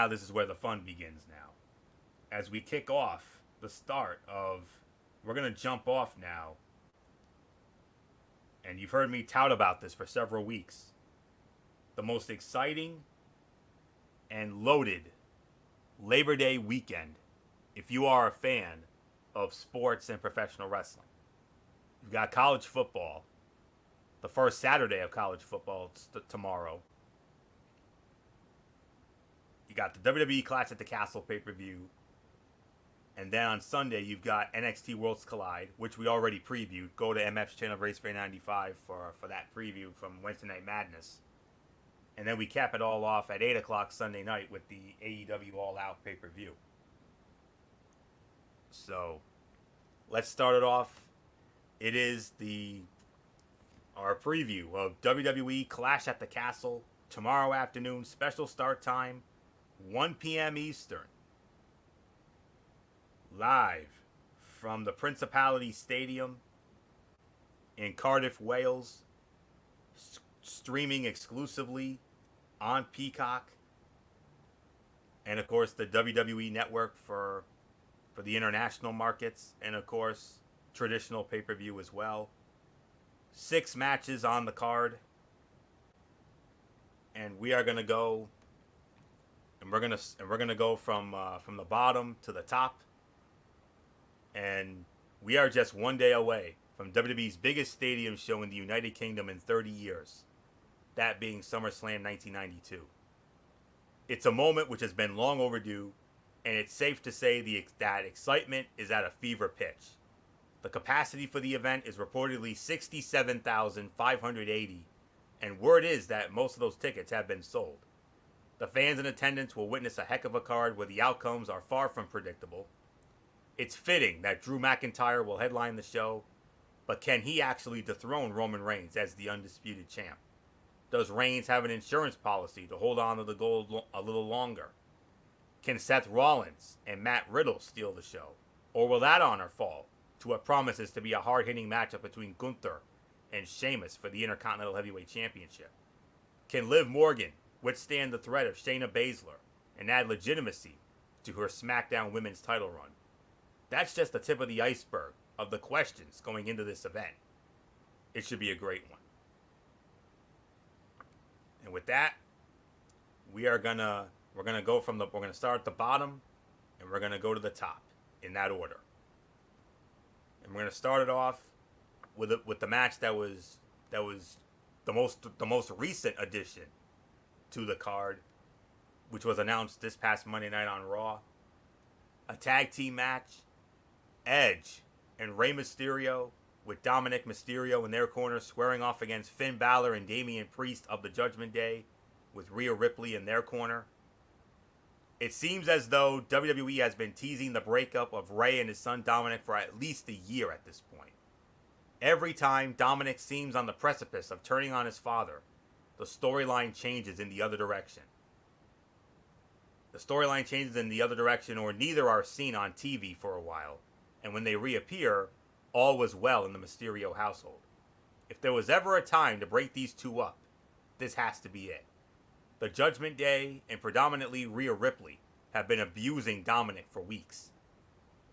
this is where the fun begins. Now, as we kick off the start of, we're gonna jump off now. And you've heard me tout about this for several weeks. The most exciting and loaded Labor Day weekend, if you are a fan of sports and professional wrestling. You've got college football. The first Saturday of college football tomorrow. You got the WWE Clash at the Castle pay-per-view. And then on Sunday, you've got NXT Worlds Collide, which we already previewed. Go to MF's channel, Racefair 95, for that preview from Wednesday Night Madness. And then we cap it all off at 8 o'clock Sunday night with the AEW All Out pay-per-view. So, let's start it off. It is our preview of WWE Clash at the Castle tomorrow afternoon. Special start time, 1 p.m. Eastern. Live from the Principality Stadium in Cardiff, Wales. Streaming exclusively on Peacock. And of course the WWE Network for the international markets. And of course traditional pay-per-view as well. 6 matches on the card. And we are going to go and we're going to go from the bottom to the top. And we are just one day away from WWE's biggest stadium show in the United Kingdom in 30 years. That being SummerSlam 1992. It's a moment which has been long overdue, and it's safe to say that excitement is at a fever pitch. The capacity for the event is reportedly 67,580, and word is that most of those tickets have been sold. The fans in attendance will witness a heck of a card where the outcomes are far from predictable. It's fitting that Drew McIntyre will headline the show, but can he actually dethrone Roman Reigns as the undisputed champ? Does Reigns have an insurance policy to hold on to the gold a little longer? Can Seth Rollins and Matt Riddle steal the show? Or will that honor fall to what promises to be a hard-hitting matchup between Gunther and Sheamus for the Intercontinental Heavyweight Championship? Can Liv Morgan withstand the threat of Shayna Baszler and add legitimacy to her SmackDown Women's title run? That's just the tip of the iceberg of the questions going into this event. It should be a great one. And with that, we're gonna We're gonna start at the bottom, and we're gonna go to the top in that order. And we're gonna start it off with the match that was the most recent addition to the card, which was announced this past Monday night on Raw. A tag team match, Edge and Rey Mysterio, with Dominic Mysterio in their corner squaring off against Finn Balor and Damian Priest of the Judgment Day, with Rhea Ripley in their corner. It seems as though WWE has been teasing the breakup of Rey and his son Dominic for at least a year at this point. Every time Dominic seems on the precipice of turning on his father, the storyline changes in the other direction. The storyline changes in the other direction, or neither are seen on TV for a while, and when they reappear, all was well in the Mysterio household. If there was ever a time to break these two up, this has to be it. The Judgment Day and predominantly Rhea Ripley have been abusing Dominic for weeks.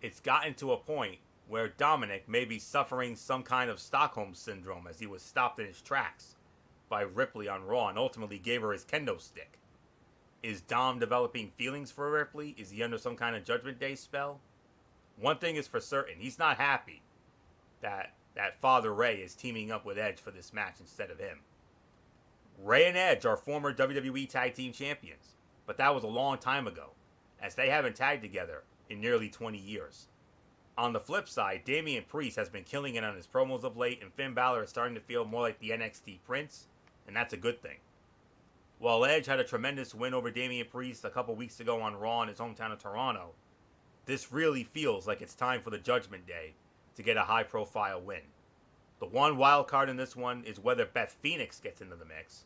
It's gotten to a point where Dominic may be suffering some kind of Stockholm syndrome, as he was stopped in his tracks by Ripley on Raw and ultimately gave her his kendo stick. Is Dom developing feelings for Ripley? Is he under some kind of Judgment Day spell? One thing is for certain, he's not happy that Father Ray is teaming up with Edge for this match instead of him. Ray and Edge are former WWE Tag Team Champions, but that was a long time ago, as they haven't tagged together in nearly 20 years. On the flip side, Damian Priest has been killing it on his promos of late, and Finn Balor is starting to feel more like the NXT Prince, and that's a good thing. While Edge had a tremendous win over Damian Priest a couple weeks ago on Raw in his hometown of Toronto, this really feels like it's time for the Judgment Day to get a high-profile win. The one wild card in this one is whether Beth Phoenix gets into the mix.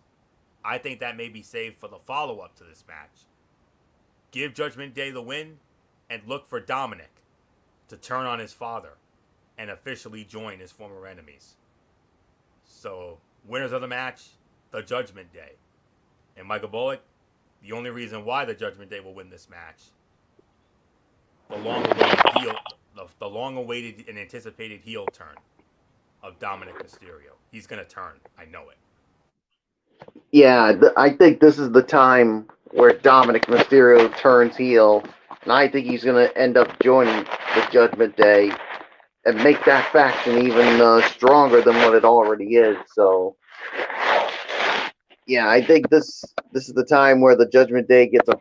I think that may be saved for the follow-up to this match. Give Judgment Day the win, and look for Dominic to turn on his father and officially join his former enemies. So, winners of the match, the Judgment Day. And Michael Bullock, the only reason why the Judgment Day will win this match, the long-awaited and anticipated heel turn of Dominic Mysterio. He's going to turn. I know it. Yeah, I think this is the time where Dominic Mysterio turns heel, and I think he's going to end up joining the Judgment Day and make that faction even stronger than what it already is. So, yeah, I think this is the time where the Judgment Day gets a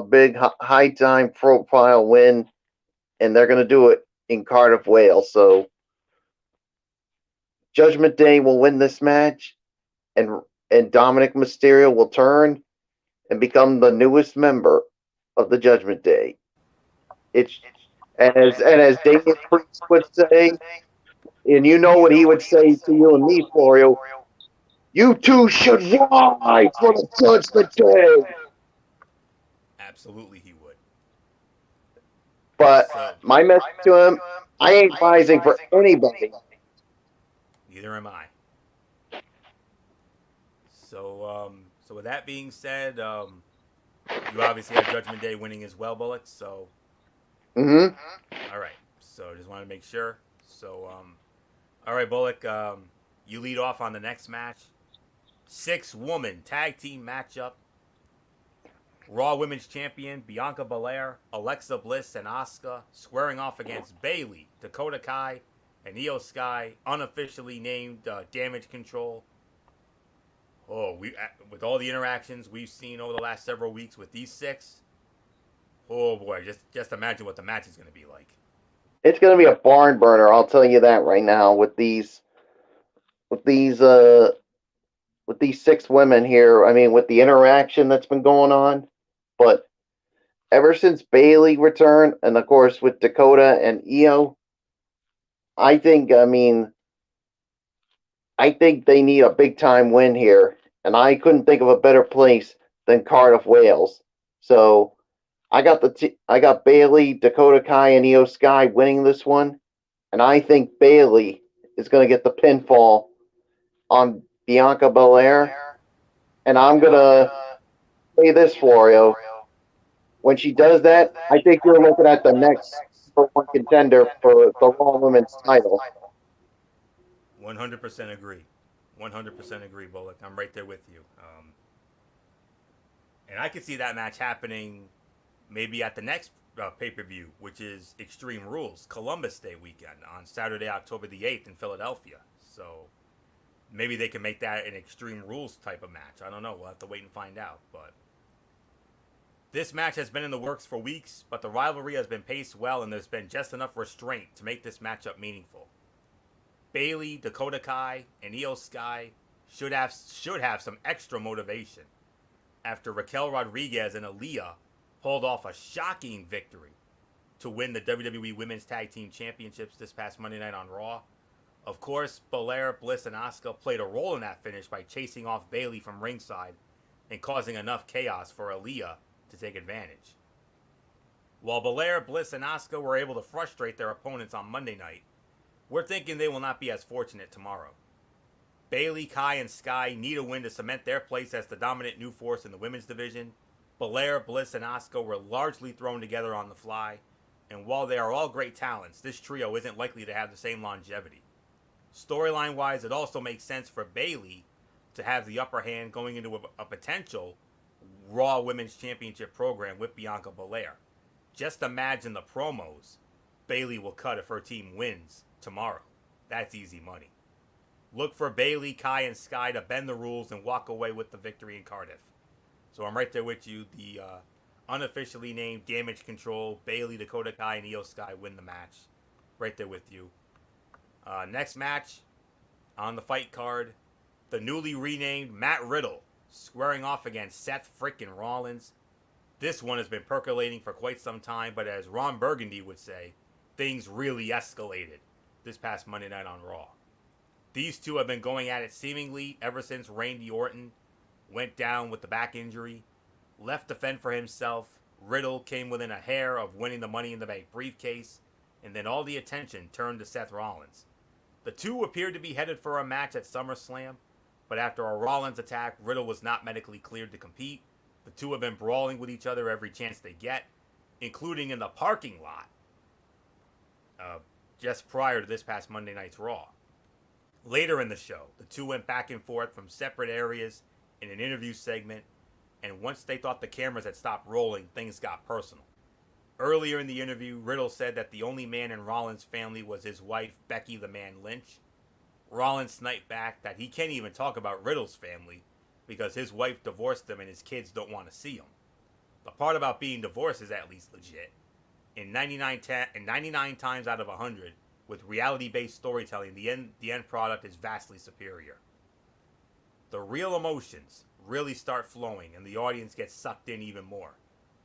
big high time profile win, and they're going to do it in Cardiff, Wales. So, Judgment Day will win this match, and Dominic Mysterio will turn and become the newest member of the Judgment Day. As Damian Priest would say, and you know what he would say to you and me, Florio, you two should rise for the Judgment Day. Absolutely he would. But my message to him, I ain't rising for anybody. Neither am I. So with that being said, you obviously have Judgment Day winning as well, Bullock. So, all right. So just want to make sure. So, all right, Bullock, you lead off on the next match. 6-woman tag team matchup. Raw Women's Champion Bianca Belair, Alexa Bliss, and Asuka squaring off against Bayley, Dakota Kai, and Io Sky, unofficially named Damage Control. With all the interactions we've seen over the last several weeks with these 6, oh boy, just imagine what the match is going to be like. It's going to be a barn burner, I'll tell you that right now. With these 6 women here, I mean, with the interaction that's been going on, but ever since Bayley returned, and of course with Dakota and Io, I think they need a big time win here, and I couldn't think of a better place than Cardiff, Wales. So I got Bayley, Dakota Kai, and Io Sky winning this one, and I think Bayley is going to get the pinfall on Bianca Belair, and I'm going to say this, Florio. When she does that, I think you're looking at the next number 1 contender for the Raw Women's title. 100% agree. 100% agree, Bullock. I'm right there with you. And I could see that match happening maybe at the next pay-per-view, which is Extreme Rules, Columbus Day weekend on Saturday, October the 8th in Philadelphia. So maybe they can make that an Extreme Rules type of match. I don't know. We'll have to wait and find out. But this match has been in the works for weeks, but the rivalry has been paced well, and there's been just enough restraint to make this matchup meaningful. Bayley, Dakota Kai, and Io Sky should have some extra motivation after Raquel Rodriguez and Aaliyah pulled off a shocking victory to win the WWE Women's Tag Team Championships this past Monday night on Raw. Of course, Belair, Bliss, and Asuka played a role in that finish by chasing off Bayley from ringside and causing enough chaos for Aaliyah to take advantage. While Belair, Bliss, and Asuka were able to frustrate their opponents on Monday night, we're thinking they will not be as fortunate tomorrow. Bayley, Kai, and Sky need a win to cement their place as the dominant new force in the women's division. Belair, Bliss, and Asuka were largely thrown together on the fly, and while they are all great talents, this trio isn't likely to have the same longevity. Storyline-wise, it also makes sense for Bayley to have the upper hand going into a potential Raw Women's Championship program with Bianca Belair. Just imagine the promos Bayley will cut if her team wins tomorrow. That's easy money. Look for Bayley, Kai, and Sky to bend the rules and walk away with the victory in Cardiff. So I'm right there with you. The unofficially named Damage Control, Bayley, Dakota Kai, and Io Sky win the match. Right there with you. Next match on the fight card, the newly renamed Matt Riddle squaring off against Seth frickin' Rollins. This one has been percolating for quite some time, but as Ron Burgundy would say, things really escalated this past Monday night on Raw. These two have been going at it seemingly ever since Randy Orton went down with the back injury, left to fend for himself. Riddle came within a hair of winning the Money in the Bank briefcase, and then all the attention turned to Seth Rollins. The two appeared to be headed for a match at SummerSlam, but after a Rollins attack, Riddle was not medically cleared to compete. The two have been brawling with each other every chance they get, including in the parking lot just prior to this past Monday night's Raw. Later in the show, the two went back and forth from separate areas in an interview segment, and once they thought the cameras had stopped rolling, things got personal. Earlier in the interview, Riddle said that the only man in Rollins' family was his wife, Becky the Man Lynch. Rollins sniped back that he can't even talk about Riddle's family because his wife divorced him and his kids don't want to see him. The part about being divorced is at least legit. In 99 times out of 100, with reality-based storytelling, the end product is vastly superior. The real emotions really start flowing and the audience gets sucked in even more.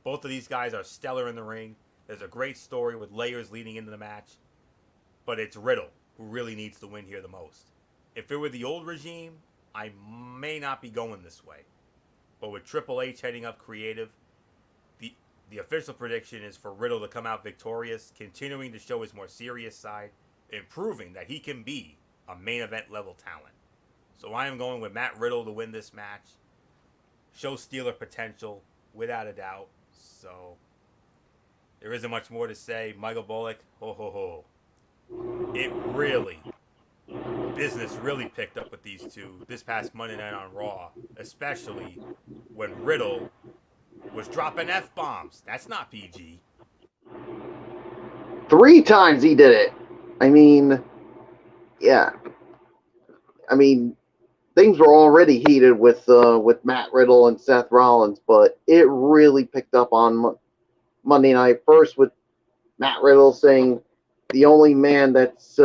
Both of these guys are stellar in the ring. There's a great story with layers leading into the match. But it's Riddle who really needs to win here the most. If it were the old regime, I may not be going this way. But with Triple H heading up creative, the official prediction is for Riddle to come out victorious, continuing to show his more serious side, and proving that he can be a main event level talent. So I am going with Matt Riddle to win this match. Show Steeler potential, without a doubt. So there isn't much more to say. Michael Bullock, ho ho ho. Business really picked up with these two this past Monday night on Raw, especially when Riddle was dropping F-bombs. That's not PG. 3 times he did it. I mean, yeah. I mean, things were already heated with Matt Riddle and Seth Rollins, but it really picked up on Monday night. First with Matt Riddle saying the only man that's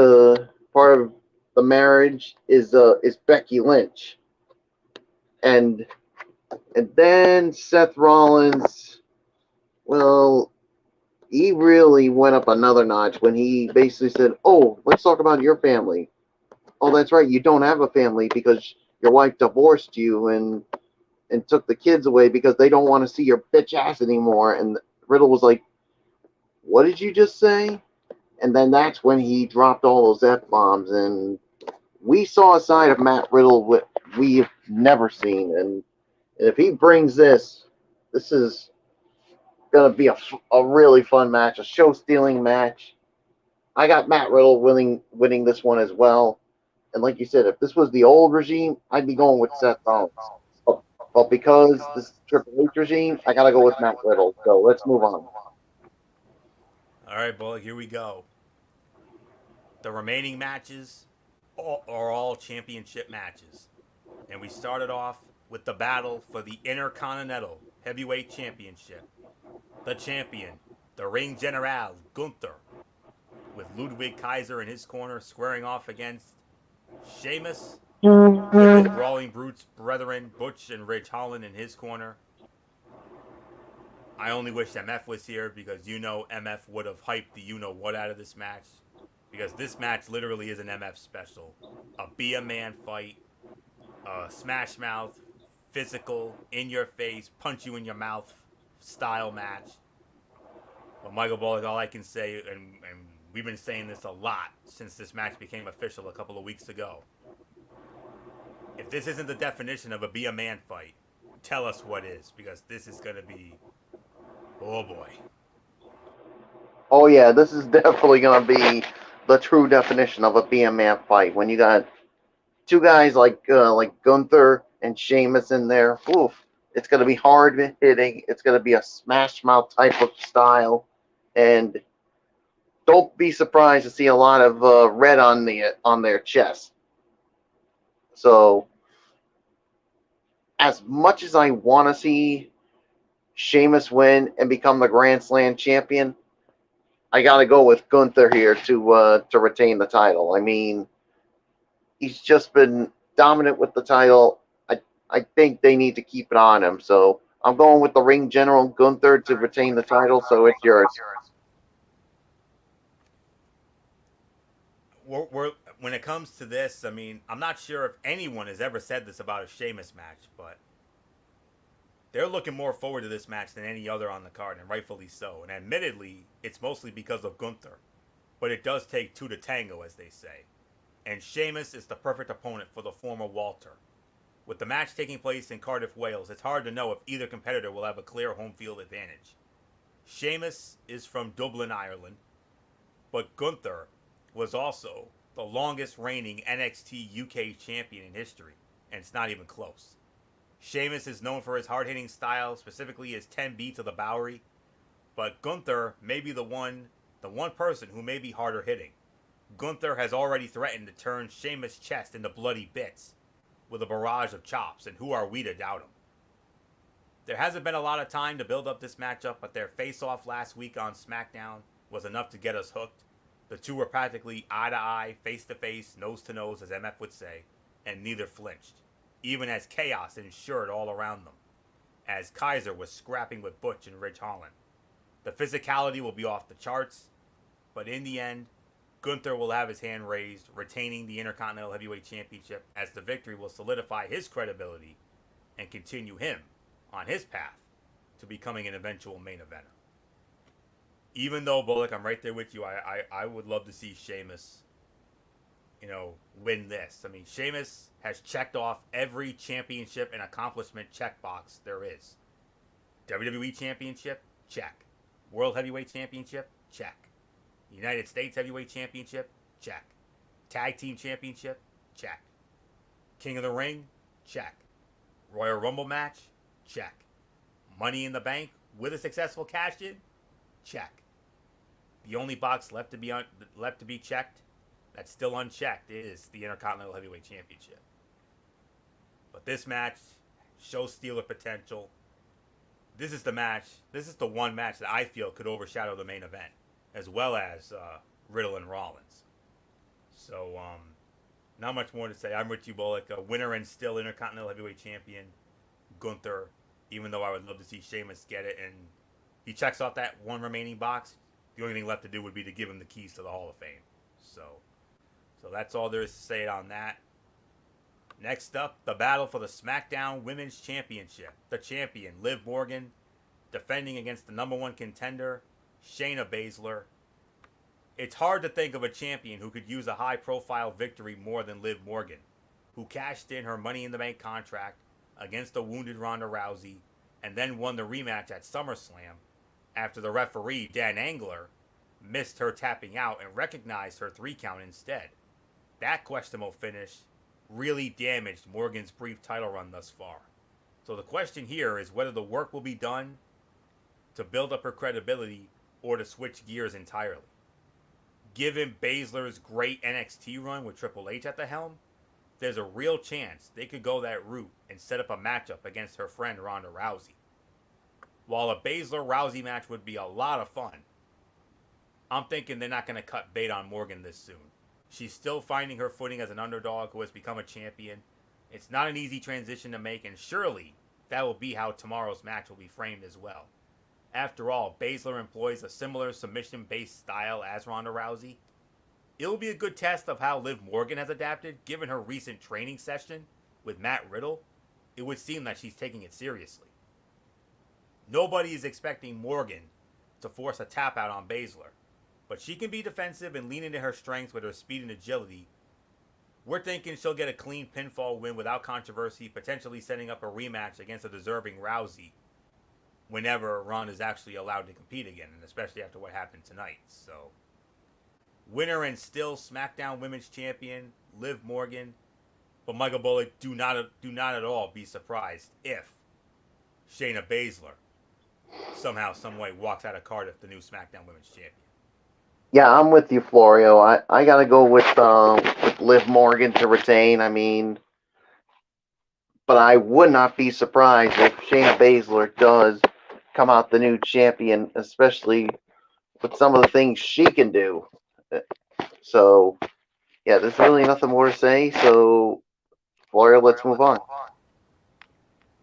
part of the marriage is Becky Lynch, and then Seth Rollins, well, he really went up another notch when he basically said, "Oh, let's talk about your family. Oh, that's right, you don't have a family because your wife divorced you and took the kids away because they don't want to see your bitch ass anymore." And Riddle was like, "What did you just say?" And then that's when he dropped all those F-bombs, and we saw a side of Matt Riddle we've never seen. And if he brings this is going to be a really fun match, a show-stealing match. I got Matt Riddle winning this one as well. And like you said, if this was the old regime, I'd be going with Seth Rollins. But because this is Triple H regime, I gotta go with Matt Riddle. So let's move on. All right, Bullock, here we go. The remaining matches are all championship matches. And we started off with the battle for the Intercontinental Heavyweight Championship. The champion, the Ring General, Gunther, with Ludwig Kaiser in his corner squaring off against Sheamus, with his Brawling Brutes brethren, Butch and Ridge Holland in his corner. I only wish MF was here because MF would have hyped the what out of this match. Because this match literally is an MF special. A be a man fight, a smash mouth, physical, in your face, punch you in your mouth style match. But Michael Bullock, all I can say, and we've been saying this a lot since this match became official a couple of weeks ago. If this isn't the definition of a be a man fight, tell us what is, because this is going to be, oh boy. Oh yeah, this is definitely gonna be the true definition of a BM fight. When you got two guys like Gunther and Sheamus in there, oof, it's gonna be hard hitting. It's gonna be a smash mouth type of style, and don't be surprised to see a lot of red on their chest. So, as much as I want to see Sheamus win and become the Grand Slam champion, I got to go with Gunther here to retain the title. I mean, he's just been dominant with the title. I think they need to keep it on him. So I'm going with the Ring General Gunther to retain the title. So it's yours. When it comes to this, I mean, I'm not sure if anyone has ever said this about a Sheamus match, but they're looking more forward to this match than any other on the card, and rightfully so. And admittedly, it's mostly because of Gunther. But it does take two to tango, as they say. And Sheamus is the perfect opponent for the former Walter. With the match taking place in Cardiff, Wales, it's hard to know if either competitor will have a clear home field advantage. Sheamus is from Dublin, Ireland, but Gunther was also the longest reigning NXT UK champion in history, and it's not even close. Sheamus is known for his hard-hitting style, specifically his 10B to the Bowery, but Gunther may be the one person who may be harder hitting. Gunther has already threatened to turn Sheamus' chest into bloody bits with a barrage of chops, and who are we to doubt him? There hasn't been a lot of time to build up this matchup, but their face-off last week on SmackDown was enough to get us hooked. The two were practically eye-to-eye, face-to-face, nose-to-nose, as MF would say, and neither flinched, even as chaos ensured all around them, as Kaiser was scrapping with Butch and Ridge Holland. The physicality will be off the charts, but in the end, Gunther will have his hand raised, retaining the Intercontinental Heavyweight Championship, as the victory will solidify his credibility and continue him on his path to becoming an eventual main eventer. Even though, Bullock, I'm right there with you, I would love to see Sheamus, win this. I mean, Sheamus has checked off every championship and accomplishment checkbox there is. WWE Championship? Check. World Heavyweight Championship? Check. United States Heavyweight Championship? Check. Tag Team Championship? Check. King of the Ring? Check. Royal Rumble match? Check. Money in the Bank with a successful cash-in? Check. The only box left to be checked that's still unchecked is the Intercontinental Heavyweight Championship. But this match shows Steeler potential. This is the one match that I feel could overshadow the main event, as well as Riddle and Rollins. So, not much more to say. I'm Richie Bullock, a winner and still Intercontinental Heavyweight Champion, Gunther, even though I would love to see Sheamus get it, and he checks off that one remaining box. The only thing left to do would be to give him the keys to the Hall of Fame. So that's all there is to say on that. Next up, the battle for the SmackDown Women's Championship. The champion, Liv Morgan, defending against the number one contender, Shayna Baszler. It's hard to think of a champion who could use a high-profile victory more than Liv Morgan, who cashed in her Money in the Bank contract against the wounded Ronda Rousey and then won the rematch at SummerSlam after the referee, Dan Angler, missed her tapping out and recognized her 3 count instead. That questionable finish really damaged Morgan's brief title run thus far. So the question here is whether the work will be done to build up her credibility or to switch gears entirely. Given Baszler's great NXT run with Triple H at the helm, there's a real chance they could go that route and set up a matchup against her friend Ronda Rousey. While a Baszler-Rousey match would be a lot of fun, I'm thinking they're not going to cut bait on Morgan this soon. She's still finding her footing as an underdog who has become a champion. It's not an easy transition to make, and surely that will be how tomorrow's match will be framed as well. After all, Baszler employs a similar submission-based style as Ronda Rousey. It will be a good test of how Liv Morgan has adapted, given her recent training session with Matt Riddle. It would seem that she's taking it seriously. Nobody is expecting Morgan to force a tap out on Baszler, but she can be defensive and lean into her strengths with her speed and agility. We're thinking she'll get a clean pinfall win without controversy, potentially setting up a rematch against a deserving Rousey whenever Ron is actually allowed to compete again, and especially after what happened tonight. So, winner and still SmackDown Women's Champion, Liv Morgan. But Michael Bullock, do not at all be surprised if Shayna Baszler somehow, some way walks out of Cardiff the new SmackDown Women's Champion. Yeah, I'm with you, Florio. I gotta go with Liv Morgan to retain. I mean, but I would not be surprised if Shayna Baszler does come out the new champion, especially with some of the things she can do. So, yeah, there's really nothing more to say. So, Florio, let's move on.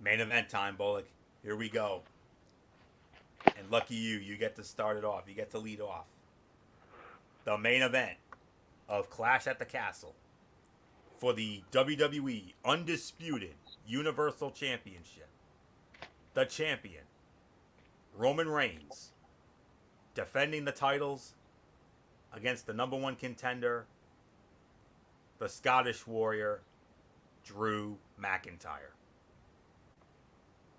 Main event time, Bullock. Here we go. And lucky you get to start it off. You get to lead off. The main event of Clash at the Castle for the WWE Undisputed Universal Championship. The champion, Roman Reigns, defending the titles against the number one contender, the Scottish Warrior, Drew McIntyre.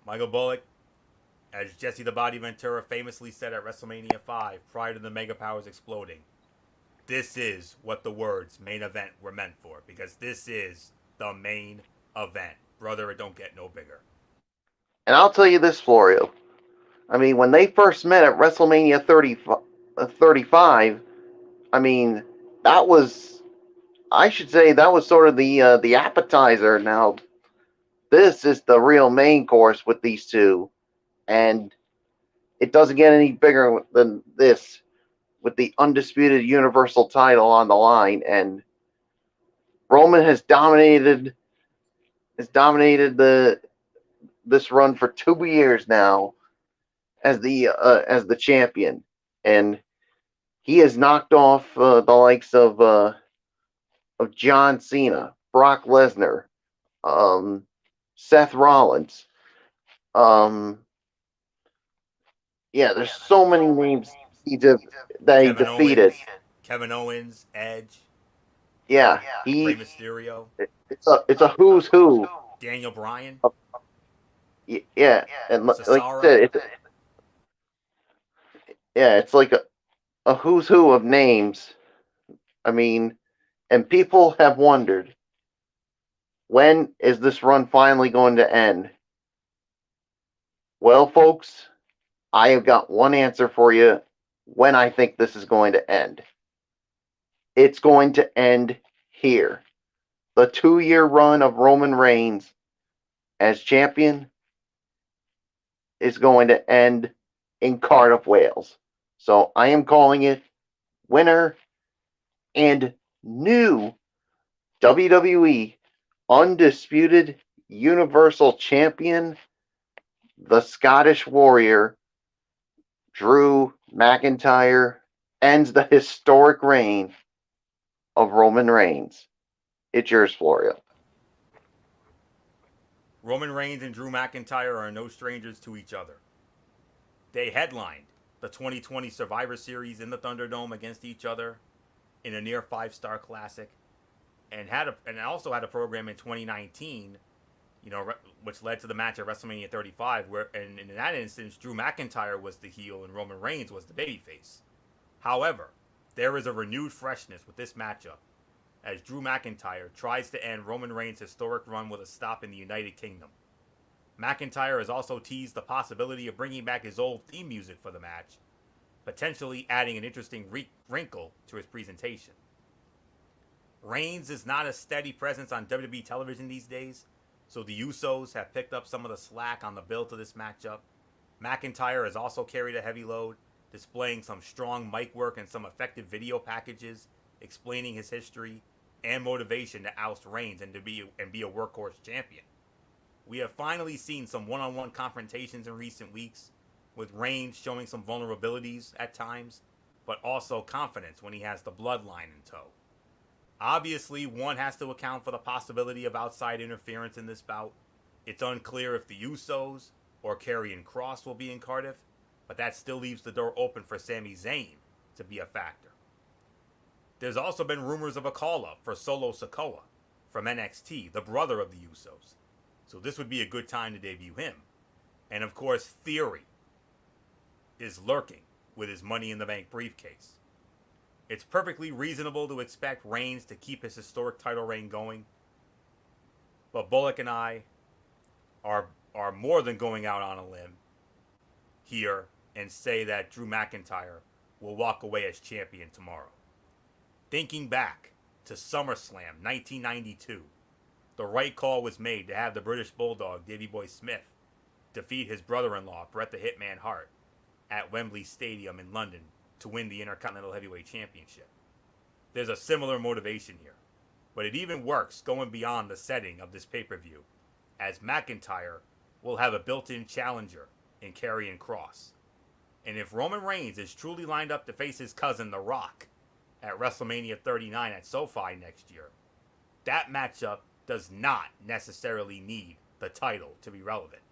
Michael Bullock, as Jesse the Body Ventura famously said at WrestleMania 5 prior to the Mega Powers exploding, this is what the words main event were meant for, because this is the main event. Brother, it don't get no bigger. And I'll tell you this, Florio. I mean, when they first met at WrestleMania 35, I mean, that was, I should say, that was sort of the appetizer. Now, this is the real main course with these two, and it doesn't get any bigger than this with the undisputed Universal title on the line. And Roman has dominated this run for 2 years now as the champion, and he has knocked off the likes of John Cena, Brock Lesnar, Seth Rollins. Yeah, there's so many names he defeated. Kevin Owens, Edge. Yeah, Rey Mysterio. It's a who's who. Daniel Bryan. Yeah, and Cesaro. like I said, it's like a who's who of names. I mean, and people have wondered, when is this run finally going to end? Well, folks, I have got one answer for you when I think this is going to end. It's going to end here. The 2-year run of Roman Reigns as champion is going to end in Cardiff, Wales. So I am calling it winner and new WWE Undisputed Universal Champion, the Scottish Warrior, Drew McIntyre, ends the historic reign of Roman Reigns. It's yours, Florio. Roman Reigns and Drew McIntyre are no strangers to each other. They headlined the 2020 Survivor Series in the Thunderdome against each other in a near 5-star classic, and also had a program in 2019, which led to the match at WrestleMania 35, where and in that instance, Drew McIntyre was the heel and Roman Reigns was the babyface. However, there is a renewed freshness with this matchup as Drew McIntyre tries to end Roman Reigns' historic run with a stop in the United Kingdom. McIntyre has also teased the possibility of bringing back his old theme music for the match, potentially adding an interesting wrinkle to his presentation. Reigns is not a steady presence on WWE television these days, so the Usos have picked up some of the slack on the build to this matchup. McIntyre has also carried a heavy load, displaying some strong mic work and some effective video packages explaining his history and motivation to oust Reigns and be a workhorse champion. We have finally seen some one-on-one confrontations in recent weeks, with Reigns showing some vulnerabilities at times, but also confidence when he has the bloodline in tow. Obviously, one has to account for the possibility of outside interference in this bout. It's unclear if the Usos or Karrion Kross will be in Cardiff, but that still leaves the door open for Sami Zayn to be a factor. There's also been rumors of a call-up for Solo Sikoa from NXT, the brother of the Usos. So this would be a good time to debut him. And of course, Theory is lurking with his Money in the Bank briefcase. It's perfectly reasonable to expect Reigns to keep his historic title reign going. But Bullock and I are more than going out on a limb here and say that Drew McIntyre will walk away as champion tomorrow. Thinking back to SummerSlam 1992, the right call was made to have the British Bulldog, Davey Boy Smith, defeat his brother-in-law, Bret the Hitman Hart, at Wembley Stadium in London to win the Intercontinental Heavyweight Championship. There's a similar motivation here, but it even works going beyond the setting of this pay-per-view, as McIntyre will have a built-in challenger in Karrion Kross. And if Roman Reigns is truly lined up to face his cousin, The Rock, at WrestleMania 39 at SoFi next year, that matchup does not necessarily need the title to be relevant.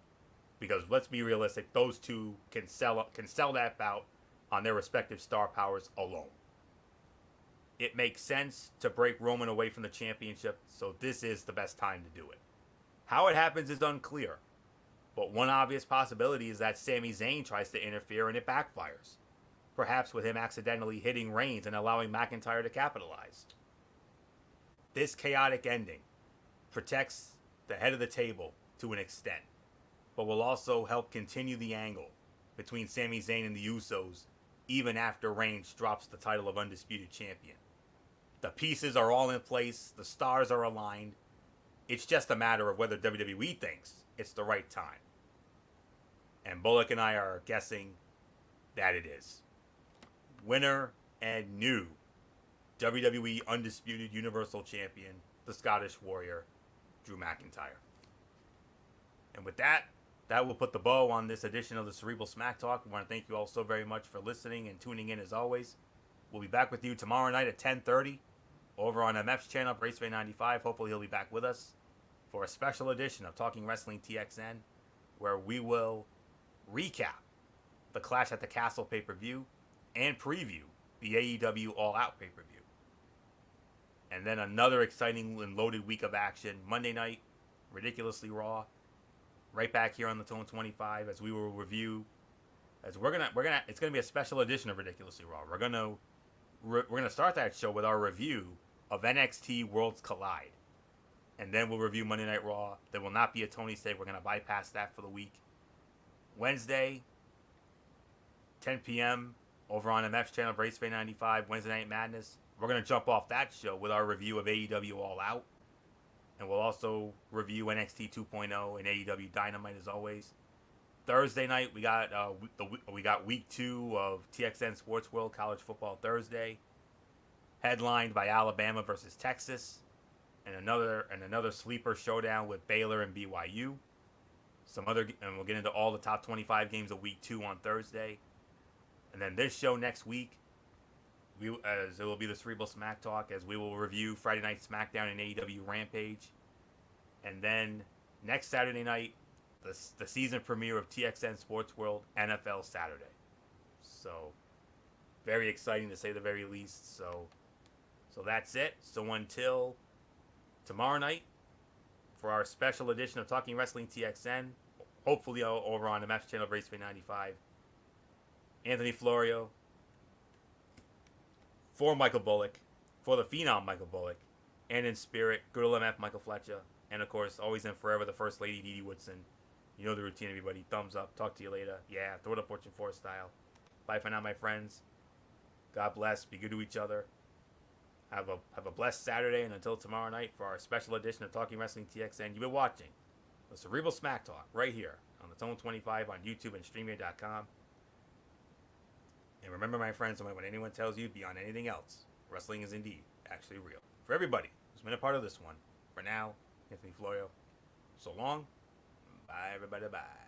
Because let's be realistic, those two can sell that bout on their respective star powers alone. It makes sense to break Roman away from the championship, so this is the best time to do it. How it happens is unclear, but one obvious possibility is that Sami Zayn tries to interfere and it backfires, perhaps with him accidentally hitting Reigns and allowing McIntyre to capitalize. This chaotic ending protects the head of the table to an extent, but will also help continue the angle between Sami Zayn and the Usos even after Reigns drops the title of Undisputed Champion. The pieces are all in place, the stars are aligned. It's just a matter of whether WWE thinks it's the right time. And Bullock and I are guessing that it is. Winner and new WWE Undisputed Universal Champion, the Scottish Warrior, Drew McIntyre. And with that will put the bow on this edition of the Cerebral Smack Talk. We want to thank you all so very much for listening and tuning in as always. We'll be back with you tomorrow night at 10:30 over on MF's channel, Raceway 95. Hopefully he'll be back with us for a special edition of Talking Wrestling TXN, where we will recap the Clash at the Castle pay-per-view and preview the AEW All Out pay-per-view. And then another exciting and loaded week of action. Monday night, Ridiculously Raw. Right back here on the Tone 25 as we will review. As it's gonna be a special edition of Ridiculously Raw. We're gonna start that show with our review of NXT Worlds Collide, and then we'll review Monday Night Raw. There will not be a Tony Say. We're gonna bypass that for the week. Wednesday, 10 p.m. over on MF's channel, Raceway 95, Wednesday Night Madness. We're gonna jump off that show with our review of AEW All Out. And we'll also review NXT 2.0 and AEW Dynamite as always. Thursday night we got week 2 of TXN Sports World College Football Thursday, headlined by Alabama versus Texas, and another sleeper showdown with Baylor and BYU. And we'll get into all the top 25 games of week 2 on Thursday, and then this show next week. As it will be the Cerebral Smack Talk, as we will review Friday Night SmackDown and AEW Rampage. And then next Saturday night, the season premiere of TXN Sports World NFL Saturday. So, very exciting to say the very least. So that's it. So until tomorrow night, for our special edition of Talking Wrestling TXN, hopefully over on the MF's channel, Raceway 95, Anthony Florio, for Michael Bullock, for the Phenom Michael Bullock, and in spirit, good old MF Michael Fletcher, and of course, always and forever, the First Lady Dee Dee Woodson. You know the routine, everybody. Thumbs up. Talk to you later. Yeah, throw it up Fortune 4 style. Bye for now, my friends. God bless. Be good to each other. Have a blessed Saturday, and until tomorrow night for our special edition of Talking Wrestling TXN. You've been watching the Cerebral Smack Talk right here on the Tone 25 on YouTube and StreamYard.com. And remember, my friends, when anyone tells you beyond anything else, wrestling is indeed actually real. For everybody who's been a part of this one, for now, Anthony Florio. So long. Bye, everybody. Bye.